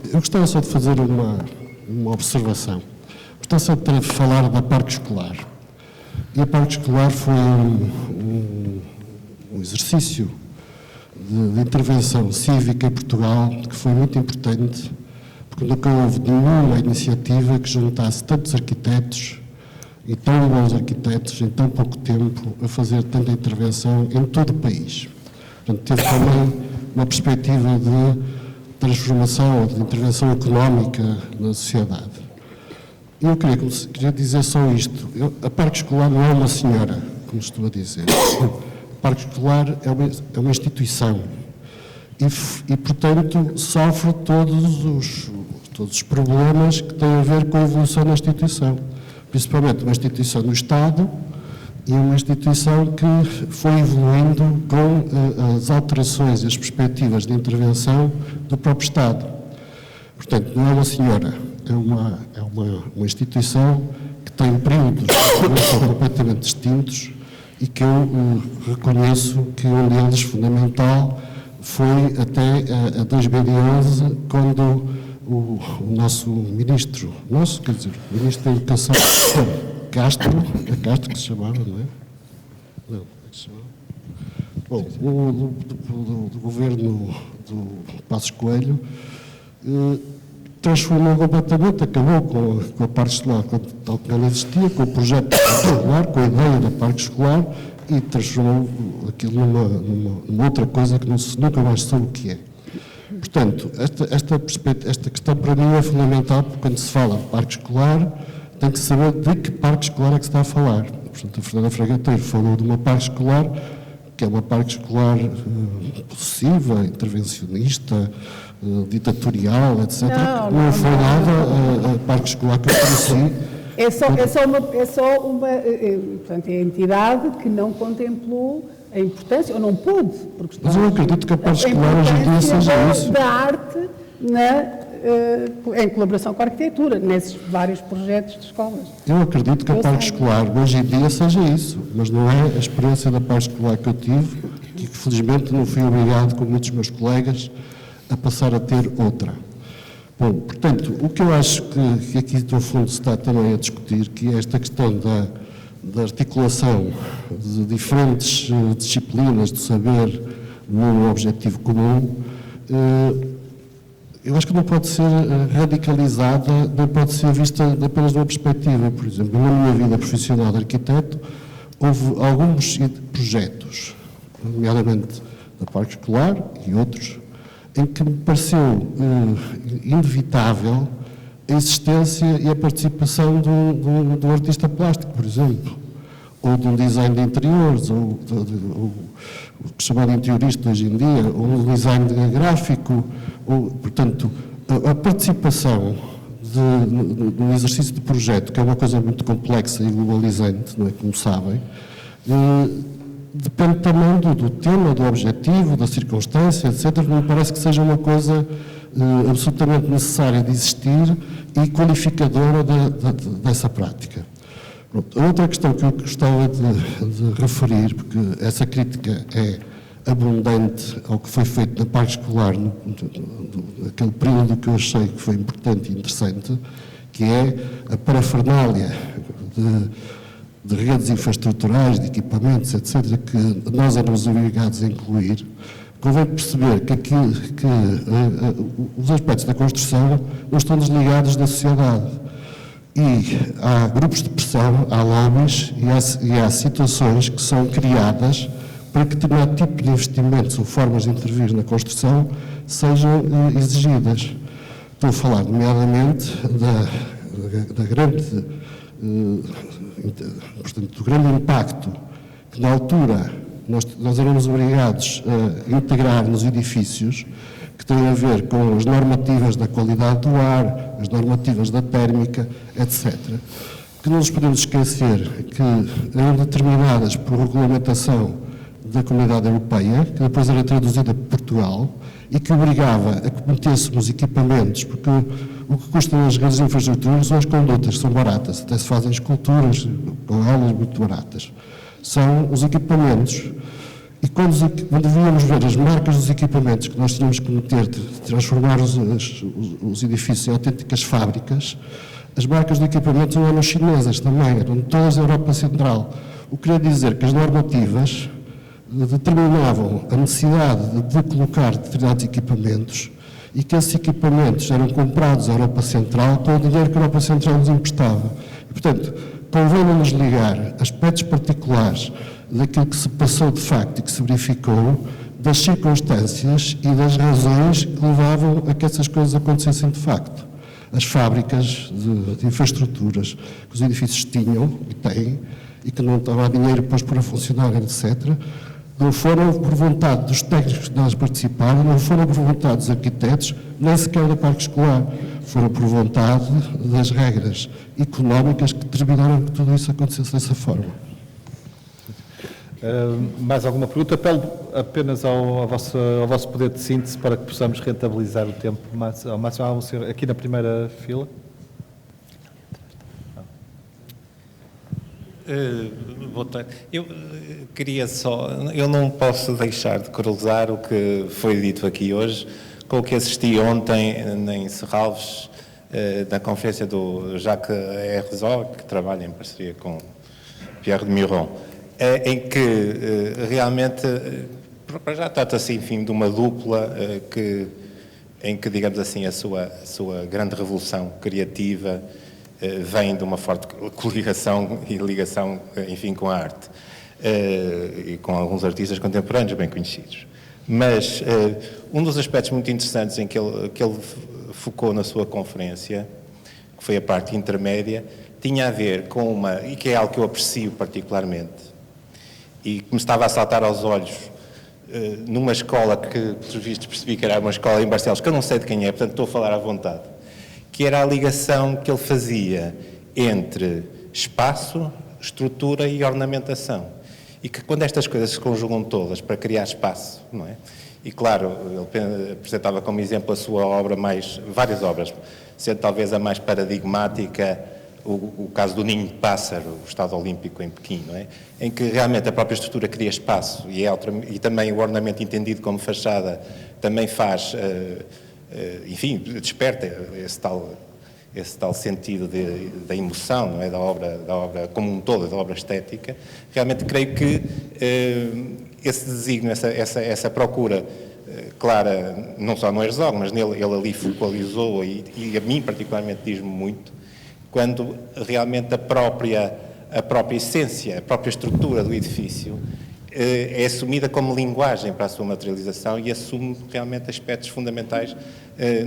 Eu gostava só de fazer uma observação. Está sempre a falar da parque escolar. E a parque escolar foi um exercício de intervenção cívica em Portugal que foi muito importante, porque nunca houve nenhuma iniciativa que juntasse tantos arquitetos e tão bons arquitetos em tão pouco tempo a fazer tanta intervenção em todo o país. Portanto, teve também uma perspectiva de transformação ou de intervenção económica na sociedade. Eu queria dizer só isto. A parque escolar não é uma senhora, como estou a dizer. A parque escolar é uma instituição e, portanto, sofre todos os problemas que têm a ver com a evolução da instituição. Principalmente uma instituição do Estado E é uma instituição que foi evoluindo com as alterações e as perspectivas de intervenção do próprio Estado. Portanto, não é uma senhora, é uma instituição que tem períodos que são completamente distintos e que eu reconheço que um deles fundamental foi até a 2011, quando o nosso ministro, o ministro da Educação, Castro que se chamava, não é? Não, como é que se chamava? Bom, do governo do Passos Coelho, transformou completamente, acabou com a parte escolar tal que ela existia, com o projeto escolar, com a ideia da parte escolar, e transformou aquilo numa outra coisa que nunca mais soube o que é. Portanto, esta questão para mim é fundamental, porque quando se fala de parque escolar, tem que saber de que parque escolar é que se está a falar. Portanto, a Fernanda Fragateiro falou de uma parque escolar, que é uma parque escolar possessiva, intervencionista, ditatorial, etc. Não foi nada a parque escolar que eu conheci. É só uma portanto, é a entidade que não contemplou a importância, ou não pôde, porque mas eu acredito que a parque escolar hoje em dia seja isso. Da arte em colaboração com a arquitetura, nesses vários projetos de escolas. Eu acredito que a parque escolar hoje em dia seja isso, mas não é a experiência da parque escolar que eu tive, que felizmente não fui obrigado, como muitos dos meus colegas, a passar a ter outra. Bom, portanto, o que eu acho que aqui no fundo se está também a discutir, que é esta questão da articulação de diferentes disciplinas de saber num objetivo comum, eu acho que não pode ser radicalizada, não pode ser vista apenas de uma perspectiva. Por exemplo, na minha vida profissional de arquiteto, houve alguns projetos, nomeadamente da parque escolar e outros, em que me pareceu inevitável a existência e a participação do artista plástico, por exemplo, ou de um design de interiores, ou o que se chama de interiorista hoje em dia, ou um design gráfico, portanto, a participação no exercício de projeto, que é uma coisa muito complexa e globalizante, não é, como sabem, depende também do tema, do objetivo, da circunstância, etc. Não me parece que seja uma coisa absolutamente necessária de existir e qualificadora dessa prática. Pronto. A outra questão que eu gostava de referir, porque essa crítica é abundante ao que foi feito na parque escolar, naquele período que eu achei que foi importante e interessante, que é a parafernália de redes infraestruturais, de equipamentos, etc., que nós éramos obrigados a incluir. Convém perceber que os aspectos da construção não estão desligados da sociedade. E há grupos de pressão, há lobbies e há situações que são criadas para que determinado tipo de investimentos ou formas de intervir na construção sejam exigidas. Estou a falar, nomeadamente, portanto, do grande impacto que, na altura, nós éramos obrigados a integrar nos edifícios, que têm a ver com as normativas da qualidade do ar, as normativas da térmica, etc., que não nos podemos esquecer que eram determinadas por regulamentação da Comunidade Europeia, que depois era traduzida para Portugal, e que obrigava a que metêssemos equipamentos, porque o que custam as grandes infraestruturas são as condutas, são baratas, até se fazem esculturas com elas muito baratas. São os equipamentos. E quando devíamos ver as marcas dos equipamentos que nós tínhamos que meter, de transformar os edifícios em autênticas fábricas, as marcas do equipamento não eram chinesas também, eram todas da Europa Central. O que queria dizer que as normativas determinavam a necessidade de colocar determinados equipamentos e que esses equipamentos eram comprados à Europa Central com o dinheiro que a Europa Central nos emprestava. E, portanto, convém-nos ligar aspectos particulares daquilo que se passou de facto e que se verificou, das circunstâncias e das razões que levavam a que essas coisas acontecessem de facto. As fábricas de infraestruturas que os edifícios tinham e têm, e que não estava dinheiro depois para funcionar, etc., não foram por vontade dos técnicos que nós participaram, não foram por vontade dos arquitetos, nem sequer da parque escolar. Foram por vontade das regras económicas que determinaram que tudo isso acontecesse dessa forma. Mais alguma pergunta? Apelo apenas ao vosso poder de síntese para que possamos rentabilizar o tempo ao máximo. Há um senhor aqui na primeira fila. Boa tarde. Eu queria só... Eu não posso deixar de cruzar o que foi dito aqui hoje com o que assisti ontem em Serralves, na conferência do Jacques Herzog, que trabalha em parceria com Pierre de Meuron, em que realmente, já trata-se, enfim, de uma dupla em que, digamos assim, a sua grande revolução criativa vem de uma forte coligação e ligação, enfim, com a arte, e com alguns artistas contemporâneos bem conhecidos. Mas um dos aspectos muito interessantes em que ele focou na sua conferência, que foi a parte intermédia, tinha a ver com e que é algo que eu aprecio particularmente, e que me estava a saltar aos olhos numa escola que, por vistos, percebi que era uma escola em Barcelos, que eu não sei de quem é, portanto estou a falar à vontade, que era a ligação que ele fazia entre espaço, estrutura e ornamentação. E que quando estas coisas se conjugam todas para criar espaço, não é? E claro, ele apresentava como exemplo a sua obra várias obras, sendo talvez a mais paradigmática o caso do Ninho de Pássaro, o Estado Olímpico em Pequim, não é? Em que realmente a própria estrutura cria espaço e também o ornamento entendido como fachada também faz, enfim, desperta esse tal sentido da emoção, não é? Da obra como um todo, da obra estética. Realmente creio que esse desígnio, essa procura clara, não só no Herzog, mas ele ali focalizou e a mim particularmente diz-me muito, quando realmente a própria essência, a própria estrutura do edifício é assumida como linguagem para a sua materialização e assume realmente aspectos fundamentais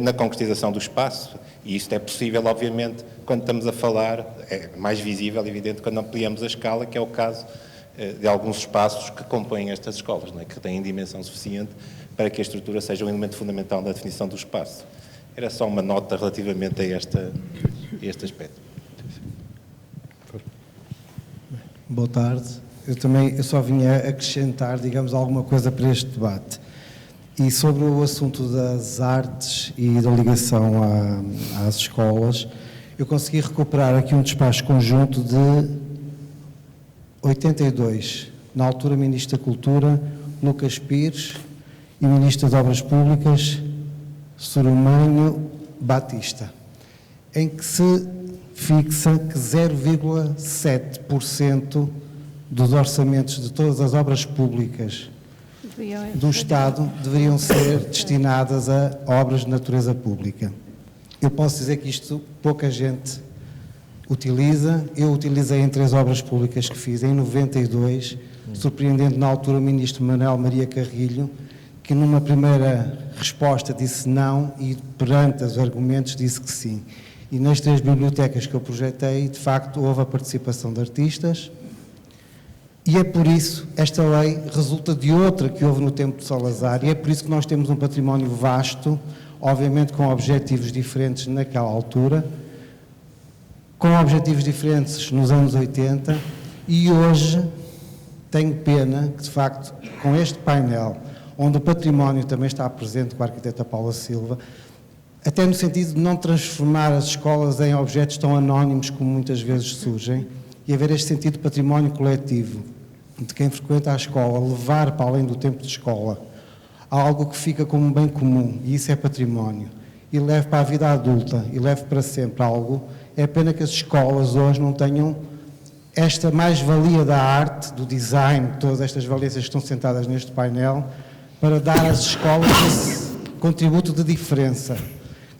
na concretização do espaço. E isto é possível, obviamente, quando estamos a falar, é mais visível, evidente, quando ampliamos a escala, que é o caso de alguns espaços que compõem estas escolas, não é? Que têm dimensão suficiente para que a estrutura seja um elemento fundamental na definição do espaço. Era só uma nota relativamente a este aspecto. Boa tarde. Eu só vinha acrescentar, digamos, alguma coisa para este debate. E sobre o assunto das artes e da ligação às escolas, eu consegui recuperar aqui um despacho conjunto de 82, na altura Ministro da Cultura, Lucas Pires, e Ministro das Obras Públicas, Soromânio Batista, em que se fixa que 0,7% dos orçamentos de todas as obras públicas do Estado deveriam ser destinadas a obras de natureza pública. Eu posso dizer que isto pouca gente utiliza. Eu utilizei em 3 obras públicas que fiz em 92, surpreendendo na altura o Ministro Manuel Maria Carrilho, que numa primeira resposta disse não e perante os argumentos disse que sim. E nas 3 bibliotecas que eu projetei, de facto, houve a participação de artistas. E é por isso, esta lei resulta de outra que houve no tempo de Salazar, e é por isso que nós temos um património vasto, obviamente com objetivos diferentes naquela altura, com objetivos diferentes nos anos 80, e hoje tenho pena que, de facto, com este painel, onde o património também está presente com a arquiteta Paula Silva, até no sentido de não transformar as escolas em objetos tão anónimos como muitas vezes surgem, e haver este sentido de património coletivo, de quem frequenta a escola, levar para além do tempo de escola algo que fica como um bem comum, e isso é património, e leve para a vida adulta, e leve para sempre algo. É pena que as escolas hoje não tenham esta mais-valia da arte, do design, todas estas valências que estão sentadas neste painel, para dar às escolas esse contributo de diferença,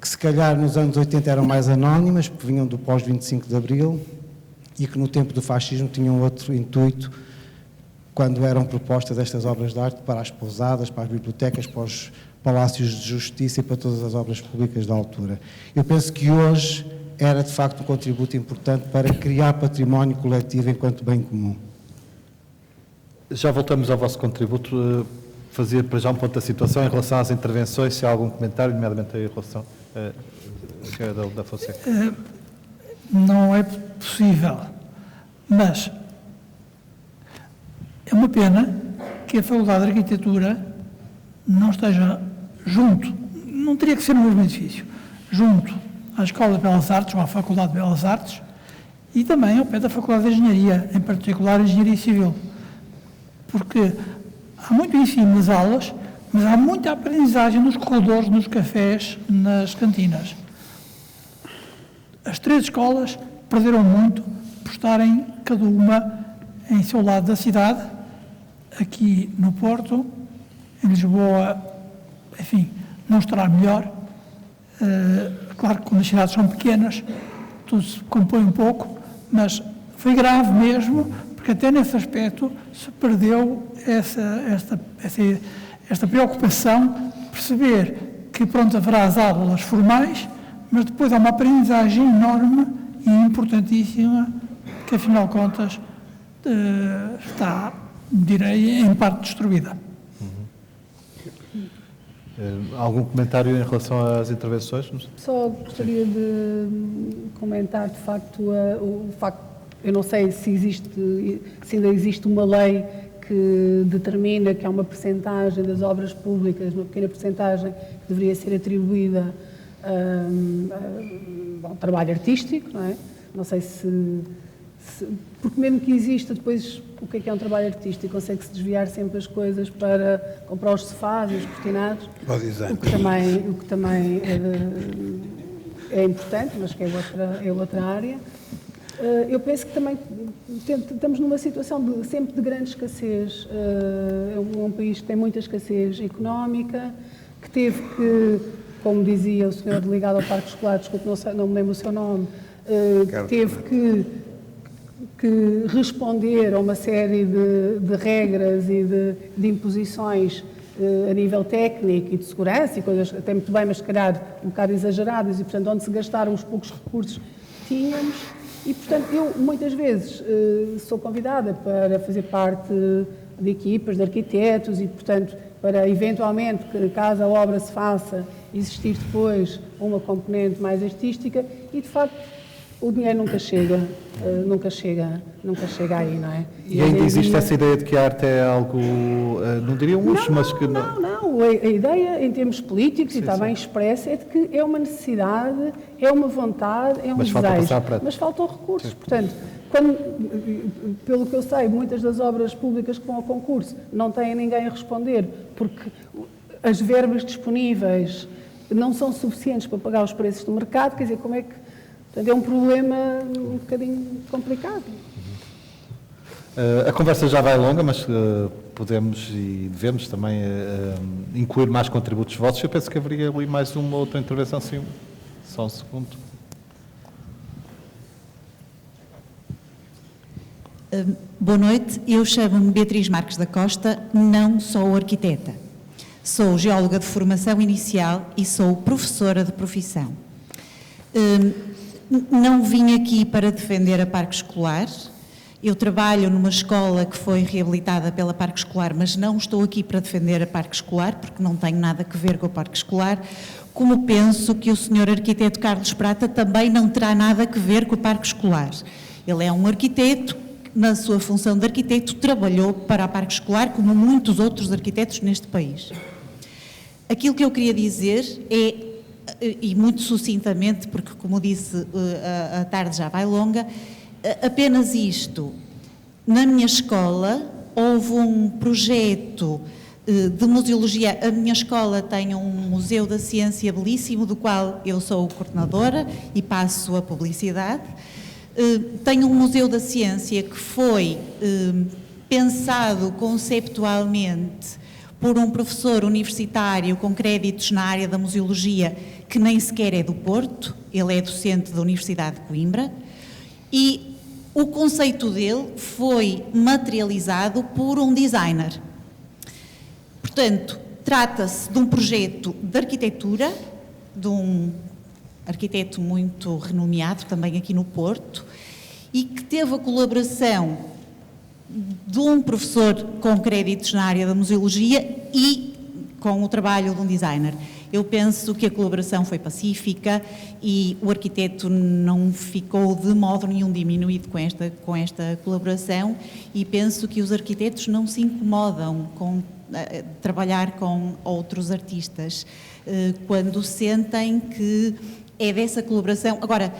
que se calhar nos anos 80 eram mais anónimas, porque vinham do pós-25 de Abril, e que no tempo do fascismo tinham outro intuito, quando eram propostas estas obras de arte para as pousadas, para as bibliotecas, para os palácios de justiça e para todas as obras públicas da altura. Eu penso que hoje era de facto um contributo importante para criar património coletivo enquanto bem comum. Já voltamos ao vosso contributo. Fazer para já um ponto da situação em relação às intervenções, se há algum comentário, nomeadamente em relação à senhora da Fonseca. Não é possível, mas É uma pena que a Faculdade de Arquitetura não esteja junto, não teria que ser no mesmo edifício, junto à Escola de Belas Artes ou à Faculdade de Belas Artes e também ao pé da Faculdade de Engenharia, em particular Engenharia Civil. Porque há muito ensino nas aulas, mas há muita aprendizagem nos corredores, nos cafés, nas cantinas. As 3 escolas perderam muito por estarem cada uma em seu lado da cidade, aqui no Porto, em Lisboa, enfim, não estará melhor. Claro que quando as cidades são pequenas, tudo se compõe um pouco, mas foi grave mesmo, porque até nesse aspecto se perdeu esta preocupação de perceber que, pronto, haverá as aulas formais, mas depois há uma aprendizagem enorme e importantíssima que, afinal de contas, está, direi, em parte destruída. Algum comentário em relação às intervenções? Só gostaria de comentar, de facto, o facto, eu não sei se ainda existe uma lei que determina que há uma percentagem das obras públicas, uma pequena percentagem que deveria ser atribuída ao trabalho artístico, não é? Não sei se porque mesmo que exista depois o que é um trabalho artístico, consegue-se desviar sempre as coisas para comprar os sofás e os cortinados, o que também é importante, mas que é outra área. Eu penso que também estamos numa situação sempre de grande escassez. É um país que tem muita escassez económica, que teve que, como dizia o senhor delegado ao Parque Escolar, desculpe, não me lembro o seu nome, teve que responder a uma série de regras e de imposições a nível técnico e de segurança e coisas até muito bem, mas se calhar um bocado exageradas e, portanto, onde se gastaram os poucos recursos que tínhamos. E, portanto, eu muitas vezes sou convidada para fazer parte de equipas de arquitetos e, portanto, para eventualmente, caso a obra se faça, existir depois uma componente mais artística e, de facto, o dinheiro nunca chega aí, não é? E ainda existe essa ideia de que a arte é algo, não diria um luxo, mas que não... Não, a ideia em termos políticos, e está bem expressa, é de que é uma necessidade, é uma vontade, é um desejo, mas faltam recursos. Portanto, pelo que eu sei, muitas das obras públicas que vão ao concurso não têm ninguém a responder, porque as verbas disponíveis não são suficientes para pagar os preços do mercado, quer dizer, como é que... Portanto, é um problema um bocadinho complicado. A conversa já vai longa, mas podemos e devemos também incluir mais contributos vossos. Eu penso que haveria ali mais uma outra intervenção, sim. Só um segundo. Boa noite, eu chamo-me Beatriz Marques da Costa, não sou arquiteta. Sou geóloga de formação inicial e sou professora de profissão. Não vim aqui para defender a Parque Escolar. Eu trabalho numa escola que foi reabilitada pela Parque Escolar, mas não estou aqui para defender a Parque Escolar, porque não tenho nada a ver com a Parque Escolar, como penso que o Sr. Arquiteto Carlos Prata também não terá nada a ver com o Parque Escolar. Ele é um arquiteto, na sua função de arquiteto, trabalhou para a Parque Escolar, como muitos outros arquitetos neste país. Aquilo que eu queria dizer é, e muito sucintamente, porque, como disse, a tarde já vai longa, apenas isto. Na minha escola houve um projeto de museologia. A minha escola tem um museu da ciência belíssimo, do qual eu sou coordenadora e passo a publicidade. Tem um museu da ciência que foi pensado conceptualmente por um professor universitário com créditos na área da museologia, que nem sequer é do Porto, ele é docente da Universidade de Coimbra, e o conceito dele foi materializado por um designer. Portanto, trata-se de um projeto de arquitetura, de um arquiteto muito renomeado, também aqui no Porto, e que teve a colaboração de um professor com créditos na área da museologia e com o trabalho de um designer. Eu penso que a colaboração foi pacífica e o arquiteto não ficou de modo nenhum diminuído com esta colaboração, e penso que os arquitetos não se incomodam com trabalhar com outros artistas quando sentem que é dessa colaboração. Agora,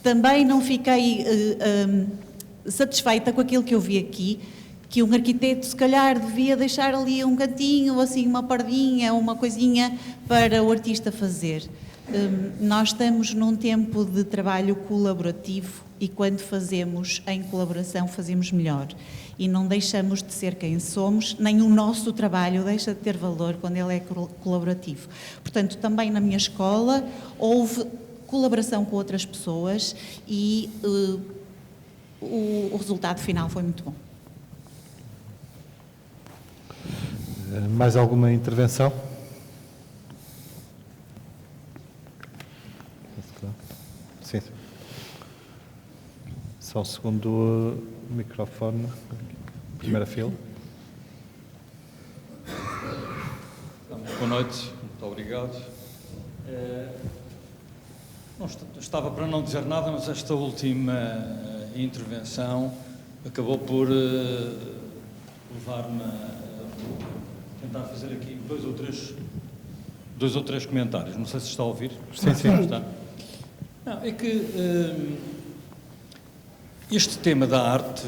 também não fiquei satisfeita com aquilo que eu vi aqui, que um arquiteto se calhar devia deixar ali um cantinho, assim uma pardinha, uma coisinha para o artista fazer. Nós estamos num tempo de trabalho colaborativo e quando fazemos em colaboração fazemos melhor. E não deixamos de ser quem somos, nem o nosso trabalho deixa de ter valor quando ele é colaborativo. Portanto, também na minha escola houve colaboração com outras pessoas e o resultado final foi muito bom. Mais alguma intervenção? Sim. Só o segundo microfone, primeira fila. Boa noite, muito obrigado. Estava para não dizer nada, mas esta última intervenção acabou por levar-me a tentar fazer aqui dois ou três comentários. Não sei se está a ouvir. Sim, sim. Está. Não, é que este tema da arte,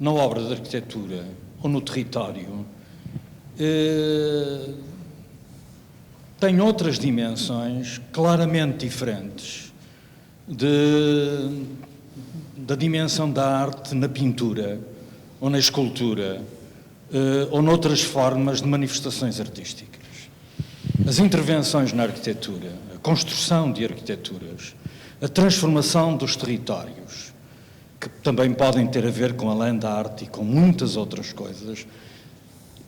na obra de arquitetura ou no território, tem outras dimensões claramente diferentes da dimensão da arte na pintura ou na escultura ou noutras formas de manifestações artísticas. As intervenções na arquitetura, a construção de arquiteturas, a transformação dos territórios, que também podem ter a ver com a land art e com muitas outras coisas,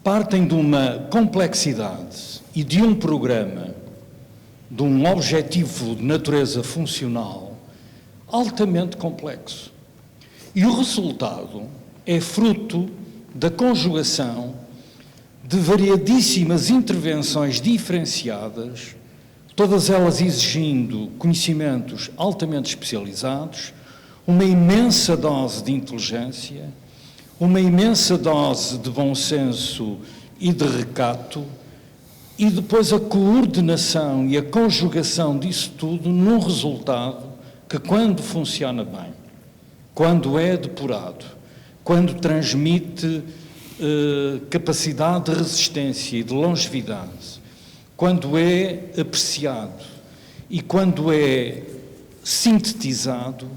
partem de uma complexidade e de um programa, de um objetivo de natureza funcional altamente complexo. E o resultado é fruto da conjugação de variadíssimas intervenções diferenciadas, todas elas exigindo conhecimentos altamente especializados, uma imensa dose de inteligência, uma imensa dose de bom senso e de recato, e depois a coordenação e a conjugação disso tudo num resultado que, quando funciona bem, quando é depurado, quando transmite capacidade de resistência e de longevidade, quando é apreciado e quando é sintetizado,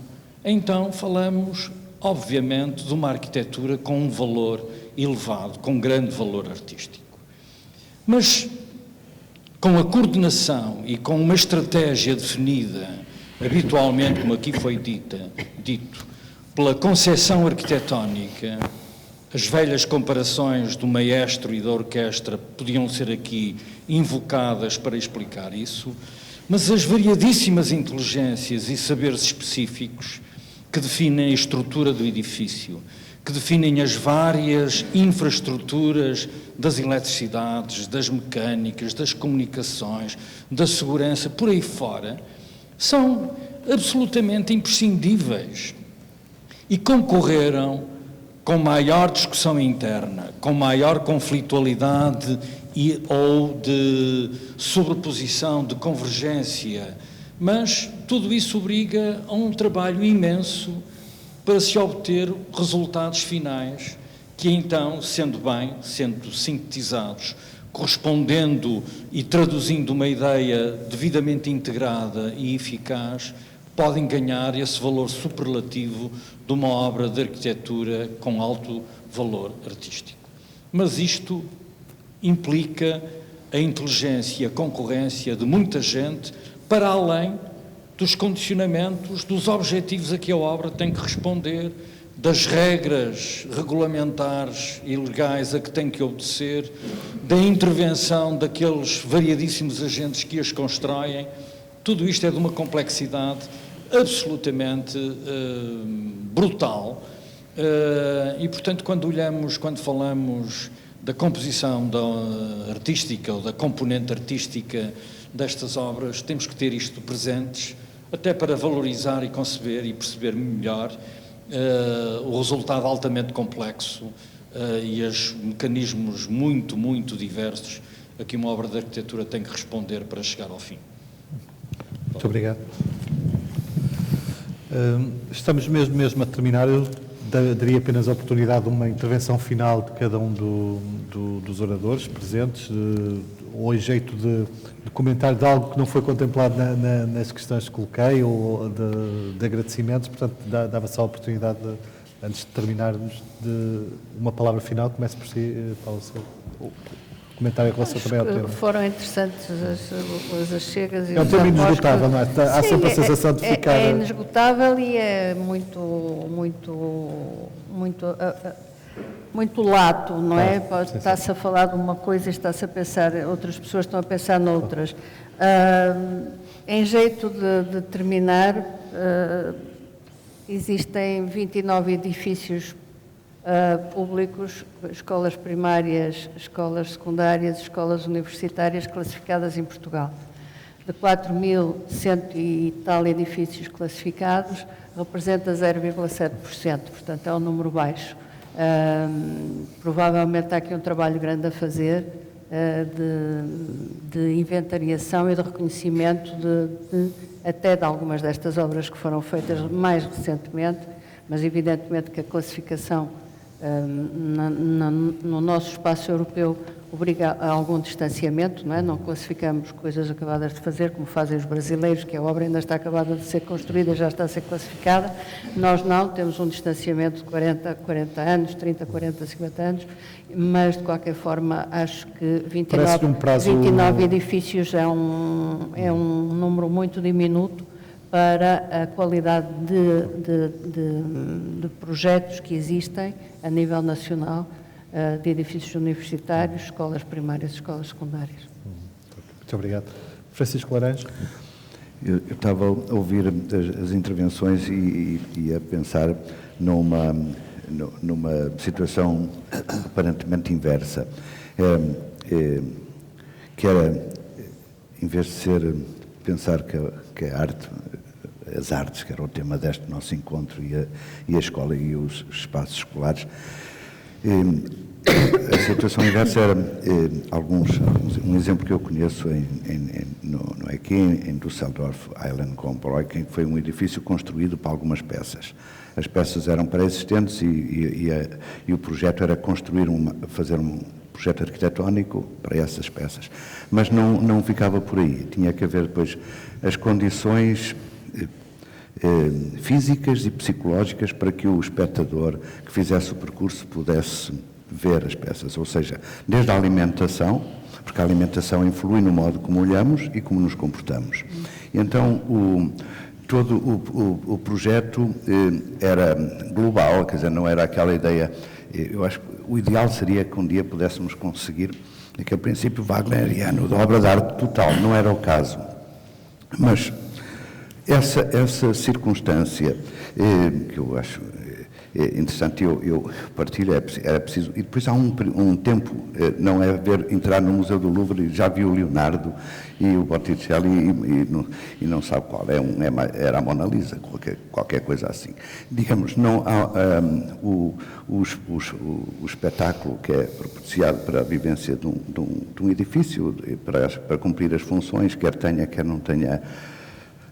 então falamos, obviamente, de uma arquitetura com um valor elevado, com um grande valor artístico. Mas com a coordenação e com uma estratégia definida, habitualmente, como aqui foi dito, pela concepção arquitetónica, as velhas comparações do maestro e da orquestra podiam ser aqui invocadas para explicar isso, mas as variadíssimas inteligências e saberes específicos que definem a estrutura do edifício, que definem as várias infraestruturas das eletricidades, das mecânicas, das comunicações, da segurança, por aí fora, são absolutamente imprescindíveis e concorreram com maior discussão interna, com maior conflitualidade ou de sobreposição, de convergência, mas tudo isso obriga a um trabalho imenso para se obter resultados finais que então, sendo sintetizados, correspondendo e traduzindo uma ideia devidamente integrada e eficaz, podem ganhar esse valor superlativo de uma obra de arquitetura com alto valor artístico. Mas isto implica a inteligência e a concorrência de muita gente para além dos condicionamentos, dos objetivos a que a obra tem que responder, das regras regulamentares e legais a que tem que obedecer, da intervenção daqueles variadíssimos agentes que as constroem. Tudo isto é de uma complexidade absolutamente brutal e, portanto, quando falamos da composição artística ou da componente artística destas obras, temos que ter isto presentes, até para valorizar e conceber e perceber melhor o resultado altamente complexo e os mecanismos muito, muito diversos a que uma obra de arquitetura tem que responder para chegar ao fim. Muito obrigado. Estamos mesmo a terminar. Eu daria apenas a oportunidade de uma intervenção final de cada um dos oradores presentes, ou em jeito de comentário de algo que não foi contemplado nas questões que coloquei, ou de agradecimentos. Portanto, dava só a oportunidade, antes de terminarmos, de uma palavra final. Comece por si, Paulo. Comentário em relação também ao tema. Foram interessantes as chegas e é um tema inesgotável, não é? Há sempre a sensação de ficar... É inesgotável e é muito lato, não é? Está-se a falar de uma coisa e está-se a pensar, outras pessoas estão a pensar noutras. Em jeito de terminar, existem 29 edifícios públicos, escolas primárias, escolas secundárias, escolas universitárias classificadas em Portugal. De 4.100 e tal edifícios classificados, representa 0,7%, portanto é um número baixo. Provavelmente há aqui um trabalho grande a fazer de inventariação e de reconhecimento até de algumas destas obras que foram feitas mais recentemente, mas evidentemente que a classificação no nosso espaço europeu obriga a algum distanciamento, não é? Não classificamos coisas acabadas de fazer, como fazem os brasileiros, que a obra ainda está acabada de ser construída, já está a ser classificada. Nós não, temos um distanciamento de 40 anos, 30, 40, 50 anos, mas de qualquer forma acho que 29 edifícios é um número muito diminuto para a qualidade de projetos que existem a nível nacional, de edifícios universitários, escolas primárias e escolas secundárias. Muito obrigado. Francisco Laranjo. Eu estava a ouvir as intervenções e a pensar numa situação aparentemente inversa, que era, em vez de pensar que a arte, as artes, que era o tema deste nosso encontro, e a escola e os espaços escolares, a situação inversa era um exemplo que eu conheço aqui em Düsseldorf, Island Comproy, que foi um edifício construído para algumas peças. As peças eram pré-existentes e o projeto era fazer um projeto arquitetónico para essas peças. Mas não ficava por aí. Tinha que haver depois as condições físicas e psicológicas para que o espectador que fizesse o percurso pudesse ver as peças, ou seja, desde a alimentação, porque a alimentação influi no modo como olhamos e como nos comportamos. E então, todo o projeto era global, quer dizer, não era aquela ideia. Eu acho que o ideal seria que um dia pudéssemos conseguir aquele princípio wagneriano da obra de arte total, não era o caso. Mas essa circunstância que eu acho interessante, eu partilho, era preciso. E depois há um tempo, não é entrar no Museu do Louvre e já viu o Leonardo e o Botticelli e não sabe qual, era a Mona Lisa, qualquer coisa assim. Digamos, não há, o espetáculo que é propiciado para a vivência de um edifício, para cumprir as funções, quer tenha, quer não tenha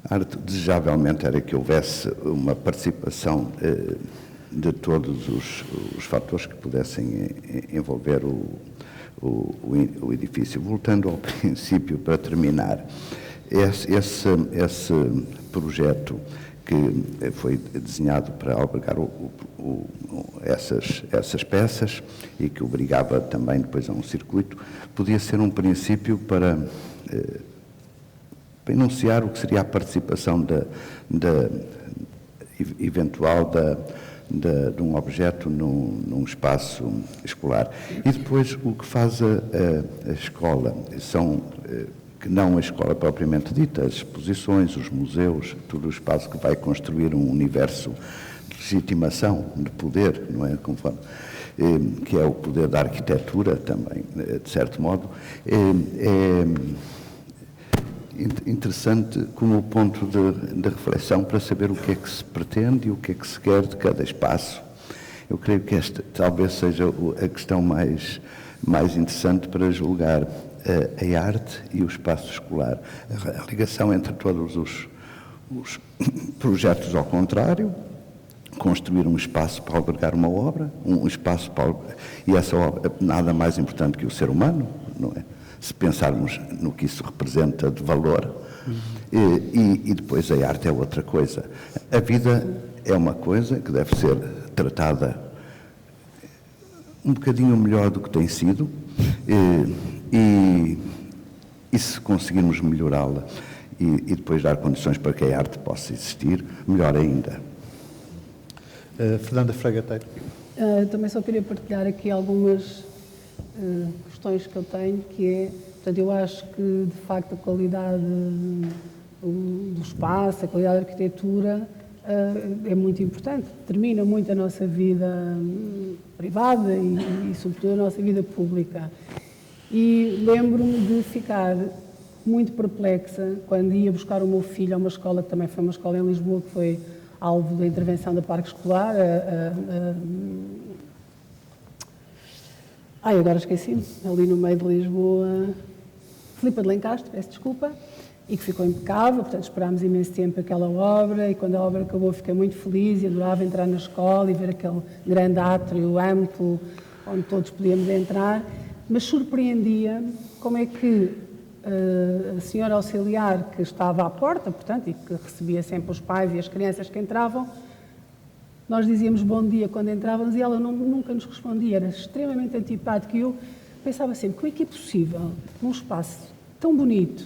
arte, desejavelmente era que houvesse uma participação de todos os fatores que pudessem envolver o edifício. Voltando ao princípio, para terminar, esse projeto que foi desenhado para albergar essas peças e que obrigava também depois a um circuito, podia ser um princípio para enunciar o que seria a participação eventual de um objeto num espaço escolar. E depois o que faz a escola que não a escola propriamente dita, as exposições, os museus, todo o espaço que vai construir um universo de legitimação, de poder, não é? Conforme. que é o poder da arquitetura também, de certo modo, interessante como ponto de reflexão para saber o que é que se pretende e o que é que se quer de cada espaço. Eu creio que esta talvez seja a questão mais interessante para julgar a arte e o espaço escolar. A ligação entre todos os projetos ao contrário, construir um espaço para albergar uma obra, e essa obra nada mais importante que o ser humano, não é? Se pensarmos no que isso representa de valor, e depois a arte é outra coisa. A vida é uma coisa que deve ser tratada um bocadinho melhor do que tem sido, e se conseguirmos melhorá-la e depois dar condições para que a arte possa existir, melhor ainda. Fernanda Fragateiro. Também só queria partilhar aqui algumas questões que eu tenho, que é, portanto, eu acho que, de facto, a qualidade do espaço, a qualidade da arquitetura é muito importante, determina muito a nossa vida privada e, sobretudo, a nossa vida pública. E lembro-me de ficar muito perplexa quando ia buscar o meu filho a uma escola, que também foi uma escola em Lisboa, que foi alvo da intervenção da Parque Escolar, agora esqueci-me, ali no meio de Lisboa, Filipa de Lencastre, peço desculpa, e que ficou impecável, portanto esperámos imenso tempo aquela obra, e quando a obra acabou fiquei muito feliz e adorava entrar na escola e ver aquele grande átrio amplo, onde todos podíamos entrar, mas surpreendia como é que a senhora auxiliar que estava à porta, portanto, e que recebia sempre os pais e as crianças que entravam, nós dizíamos bom dia quando entrávamos e ela nunca nos respondia, era extremamente antipática, e eu pensava sempre, como é que é possível, num espaço tão bonito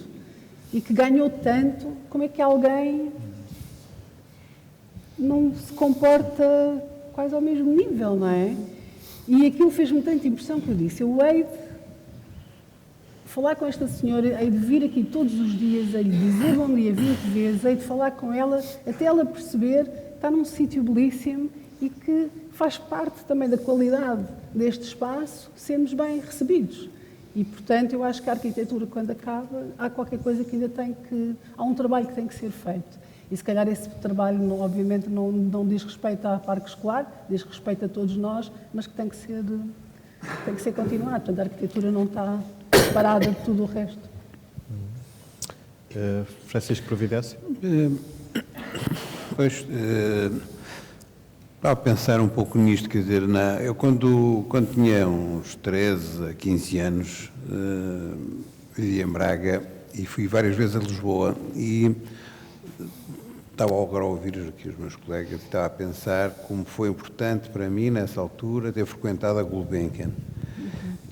e que ganhou tanto, como é que alguém não se comporta quase ao mesmo nível, não é? E aquilo fez-me tanta impressão que eu disse, eu hei de falar com esta senhora, hei de vir aqui todos os dias, hei de dizer bom dia 20 vezes, hei de falar com ela, até ela perceber que está num sítio belíssimo e que faz parte também da qualidade deste espaço sermos bem recebidos. E, portanto, eu acho que a arquitetura, quando acaba, há qualquer coisa que ainda há um trabalho que tem que ser feito. E, se calhar, esse trabalho, obviamente, não diz respeito à Parque Escolar, diz respeito a todos nós, mas que tem que ser continuado. Portanto, a arquitetura não está separada de tudo o resto. Francisco Providência. Pois, estava a pensar um pouco nisto, quer dizer, eu quando tinha uns 13 a 15 anos, vivia em Braga e fui várias vezes a Lisboa e estava agora a ouvir aqui os meus colegas e estava a pensar como foi importante para mim, nessa altura, ter frequentado a Gulbenkian,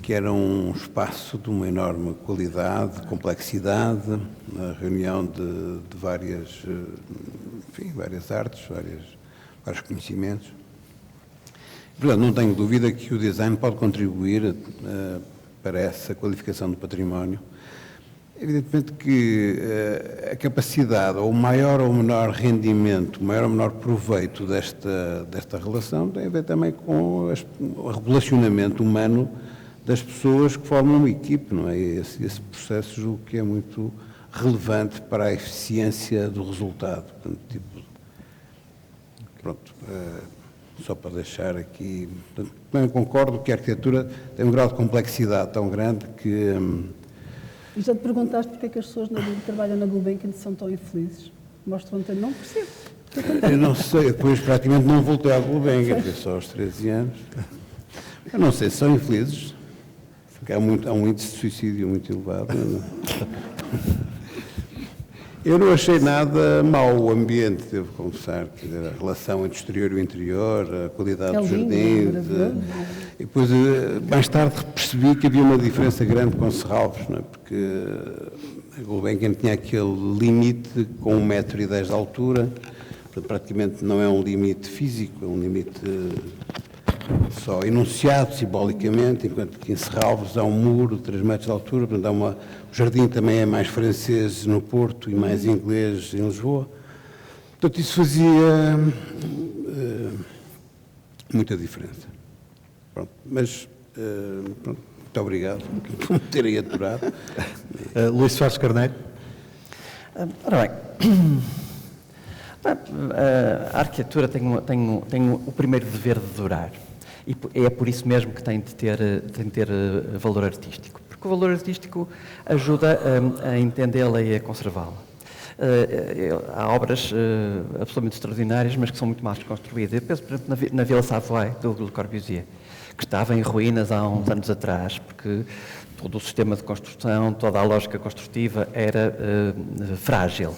que era um espaço de uma enorme qualidade, complexidade, a reunião de várias artes, vários conhecimentos. Portanto, não tenho dúvida que o design pode contribuir para essa qualificação do património. Evidentemente que a capacidade, ou maior ou menor rendimento, maior ou menor proveito desta relação tem a ver também com o relacionamento humano das pessoas que formam uma equipe, não é? Esse processo julgo que é muito relevante para a eficiência do resultado. Portanto, pronto, só para deixar aqui, também concordo que a arquitetura tem um grau de complexidade tão grande que... E já te perguntaste porque é que as pessoas que trabalham na Gulbenkian são tão infelizes? Mostram-te, não percebo. Eu não sei, depois praticamente não voltei à Gulbenkian, só aos 13 anos. Eu não sei se são infelizes, porque há um índice de suicídio muito elevado. Eu não achei nada mau o ambiente, devo confessar, quer dizer, a relação entre o exterior e o interior, a qualidade dos jardins. E depois, mais tarde, percebi que havia uma diferença grande com Serralves, não é? Porque a Gulbenkian tinha aquele limite com 1,10 m de altura, portanto, praticamente não é um limite físico, é um limite só enunciado simbolicamente, enquanto que em Serralves há um muro de 3 metros de altura, portanto, o jardim também é mais francês no Porto e mais inglês em Lisboa. Portanto, isso fazia muita diferença. Pronto, mas, pronto, muito obrigado por me terem aturado. Luís Soares Carneiro. Ora bem, a arquitetura tem o primeiro dever de durar. E é por isso mesmo que tem de ter valor artístico. Porque o valor artístico ajuda a entendê-la e a conservá-la. Há obras absolutamente extraordinárias, mas que são muito mal construídas. Eu penso, por exemplo, na Vila Savoy, do Le Corbusier, que estava em ruínas há uns anos atrás, porque todo o sistema de construção, toda a lógica construtiva era frágil.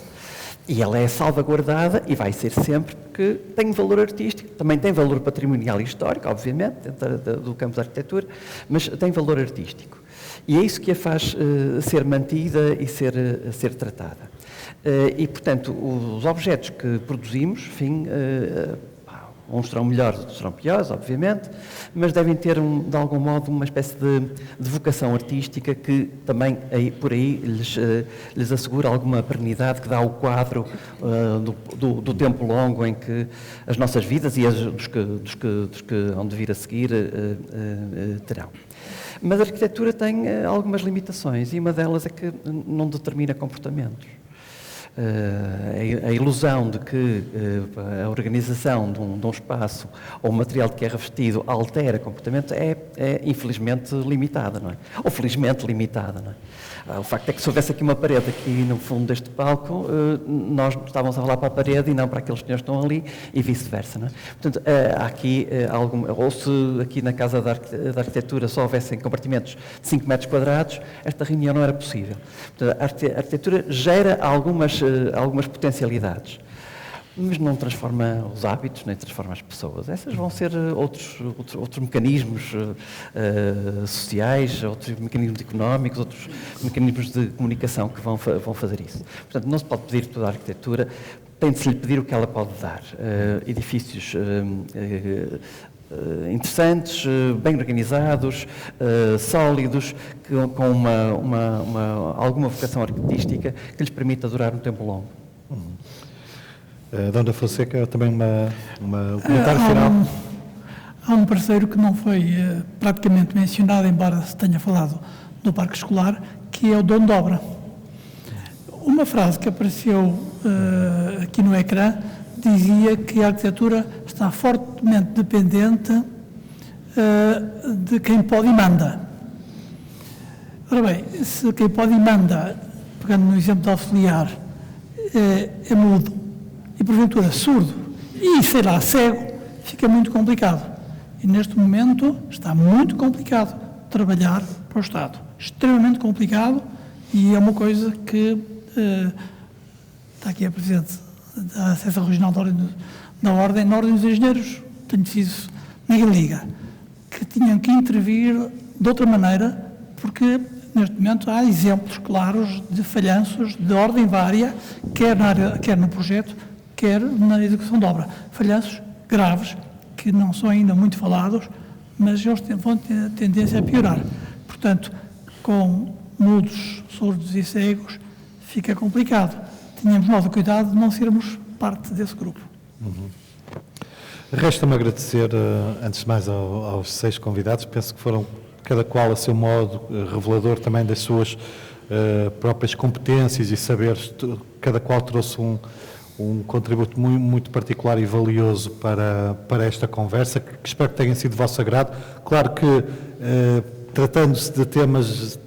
E ela é salvaguardada e vai ser sempre, porque tem valor artístico, também tem valor patrimonial e histórico, obviamente, dentro do campo da arquitetura, mas tem valor artístico. E é isso que a faz ser mantida e ser tratada. E, portanto, os objetos que produzimos, enfim, uns serão melhores, outros serão piores, obviamente, mas devem ter, de algum modo, uma espécie de vocação artística que também, por aí, lhes assegura alguma pernidade que dá o quadro do tempo longo em que as nossas vidas e as dos que hão de vir a seguir terão. Mas a arquitetura tem algumas limitações e uma delas é que não determina comportamentos. A ilusão de que a organização de um espaço ou o material de que é revestido altera comportamento é infelizmente limitada, não é? Ou felizmente limitada, não é? O facto é que se houvesse aqui uma parede aqui no fundo deste palco, nós estávamos a falar para a parede e não para aqueles senhores que estão ali e vice-versa, não é? Portanto, há aqui ou se aqui na Casa da Arquitetura só houvessem compartimentos de 5 metros quadrados, esta reunião não era possível. Portanto, a arquitetura gera algumas potencialidades, mas não transforma os hábitos, nem transforma as pessoas. Essas vão ser outros mecanismos sociais, outros mecanismos económicos, outros mecanismos de comunicação que vão fazer isso. Portanto, não se pode pedir toda a arquitetura, tem de se lhe pedir o que ela pode dar. Edifícios interessantes, bem organizados, sólidos, com alguma vocação artística que lhes permita durar um tempo longo. Dona Fonseca, também um comentário final. Há um parceiro que não foi praticamente mencionado, embora se tenha falado do parque escolar, que é o dono de obra. Uma frase que apareceu aqui no ecrã dizia que a arquitetura está fortemente dependente de quem pode e manda. Ora bem, se quem pode e manda, pegando no exemplo de auxiliar, é mudo e porventura surdo e, sei lá, cego, fica muito complicado. E neste momento está muito complicado trabalhar para o Estado. Extremamente complicado, e é uma coisa que está aqui a Presidente da Associação Regional da Ordem, na Ordem dos Engenheiros, tenho sido ninguém liga, que tinham que intervir de outra maneira, porque neste momento há exemplos claros de falhanços de ordem vária, quer no projeto, quer na execução de obra. Falhanços graves, que não são ainda muito falados, mas eles vão ter tendência a piorar. Portanto, com mudos, surdos e cegos, fica complicado. Tínhamos nós o cuidado de não sermos parte desse grupo. Resta-me agradecer, antes de mais, aos 6 convidados. Penso que foram, cada qual a seu modo, revelador também das suas próprias competências e saberes. Cada qual trouxe um contributo muito particular e valioso para esta conversa, que espero que tenha sido de vosso agrado. Claro que, tratando-se de temas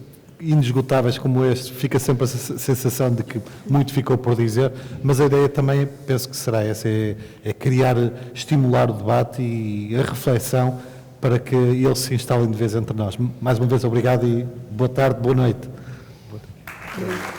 inesgotáveis como este, fica sempre a sensação de que muito ficou por dizer, mas a ideia também, penso que será essa, é criar, estimular o debate e a reflexão para que eles se instalem de vez entre nós. Mais uma vez, obrigado e boa tarde, boa noite. Boa tarde.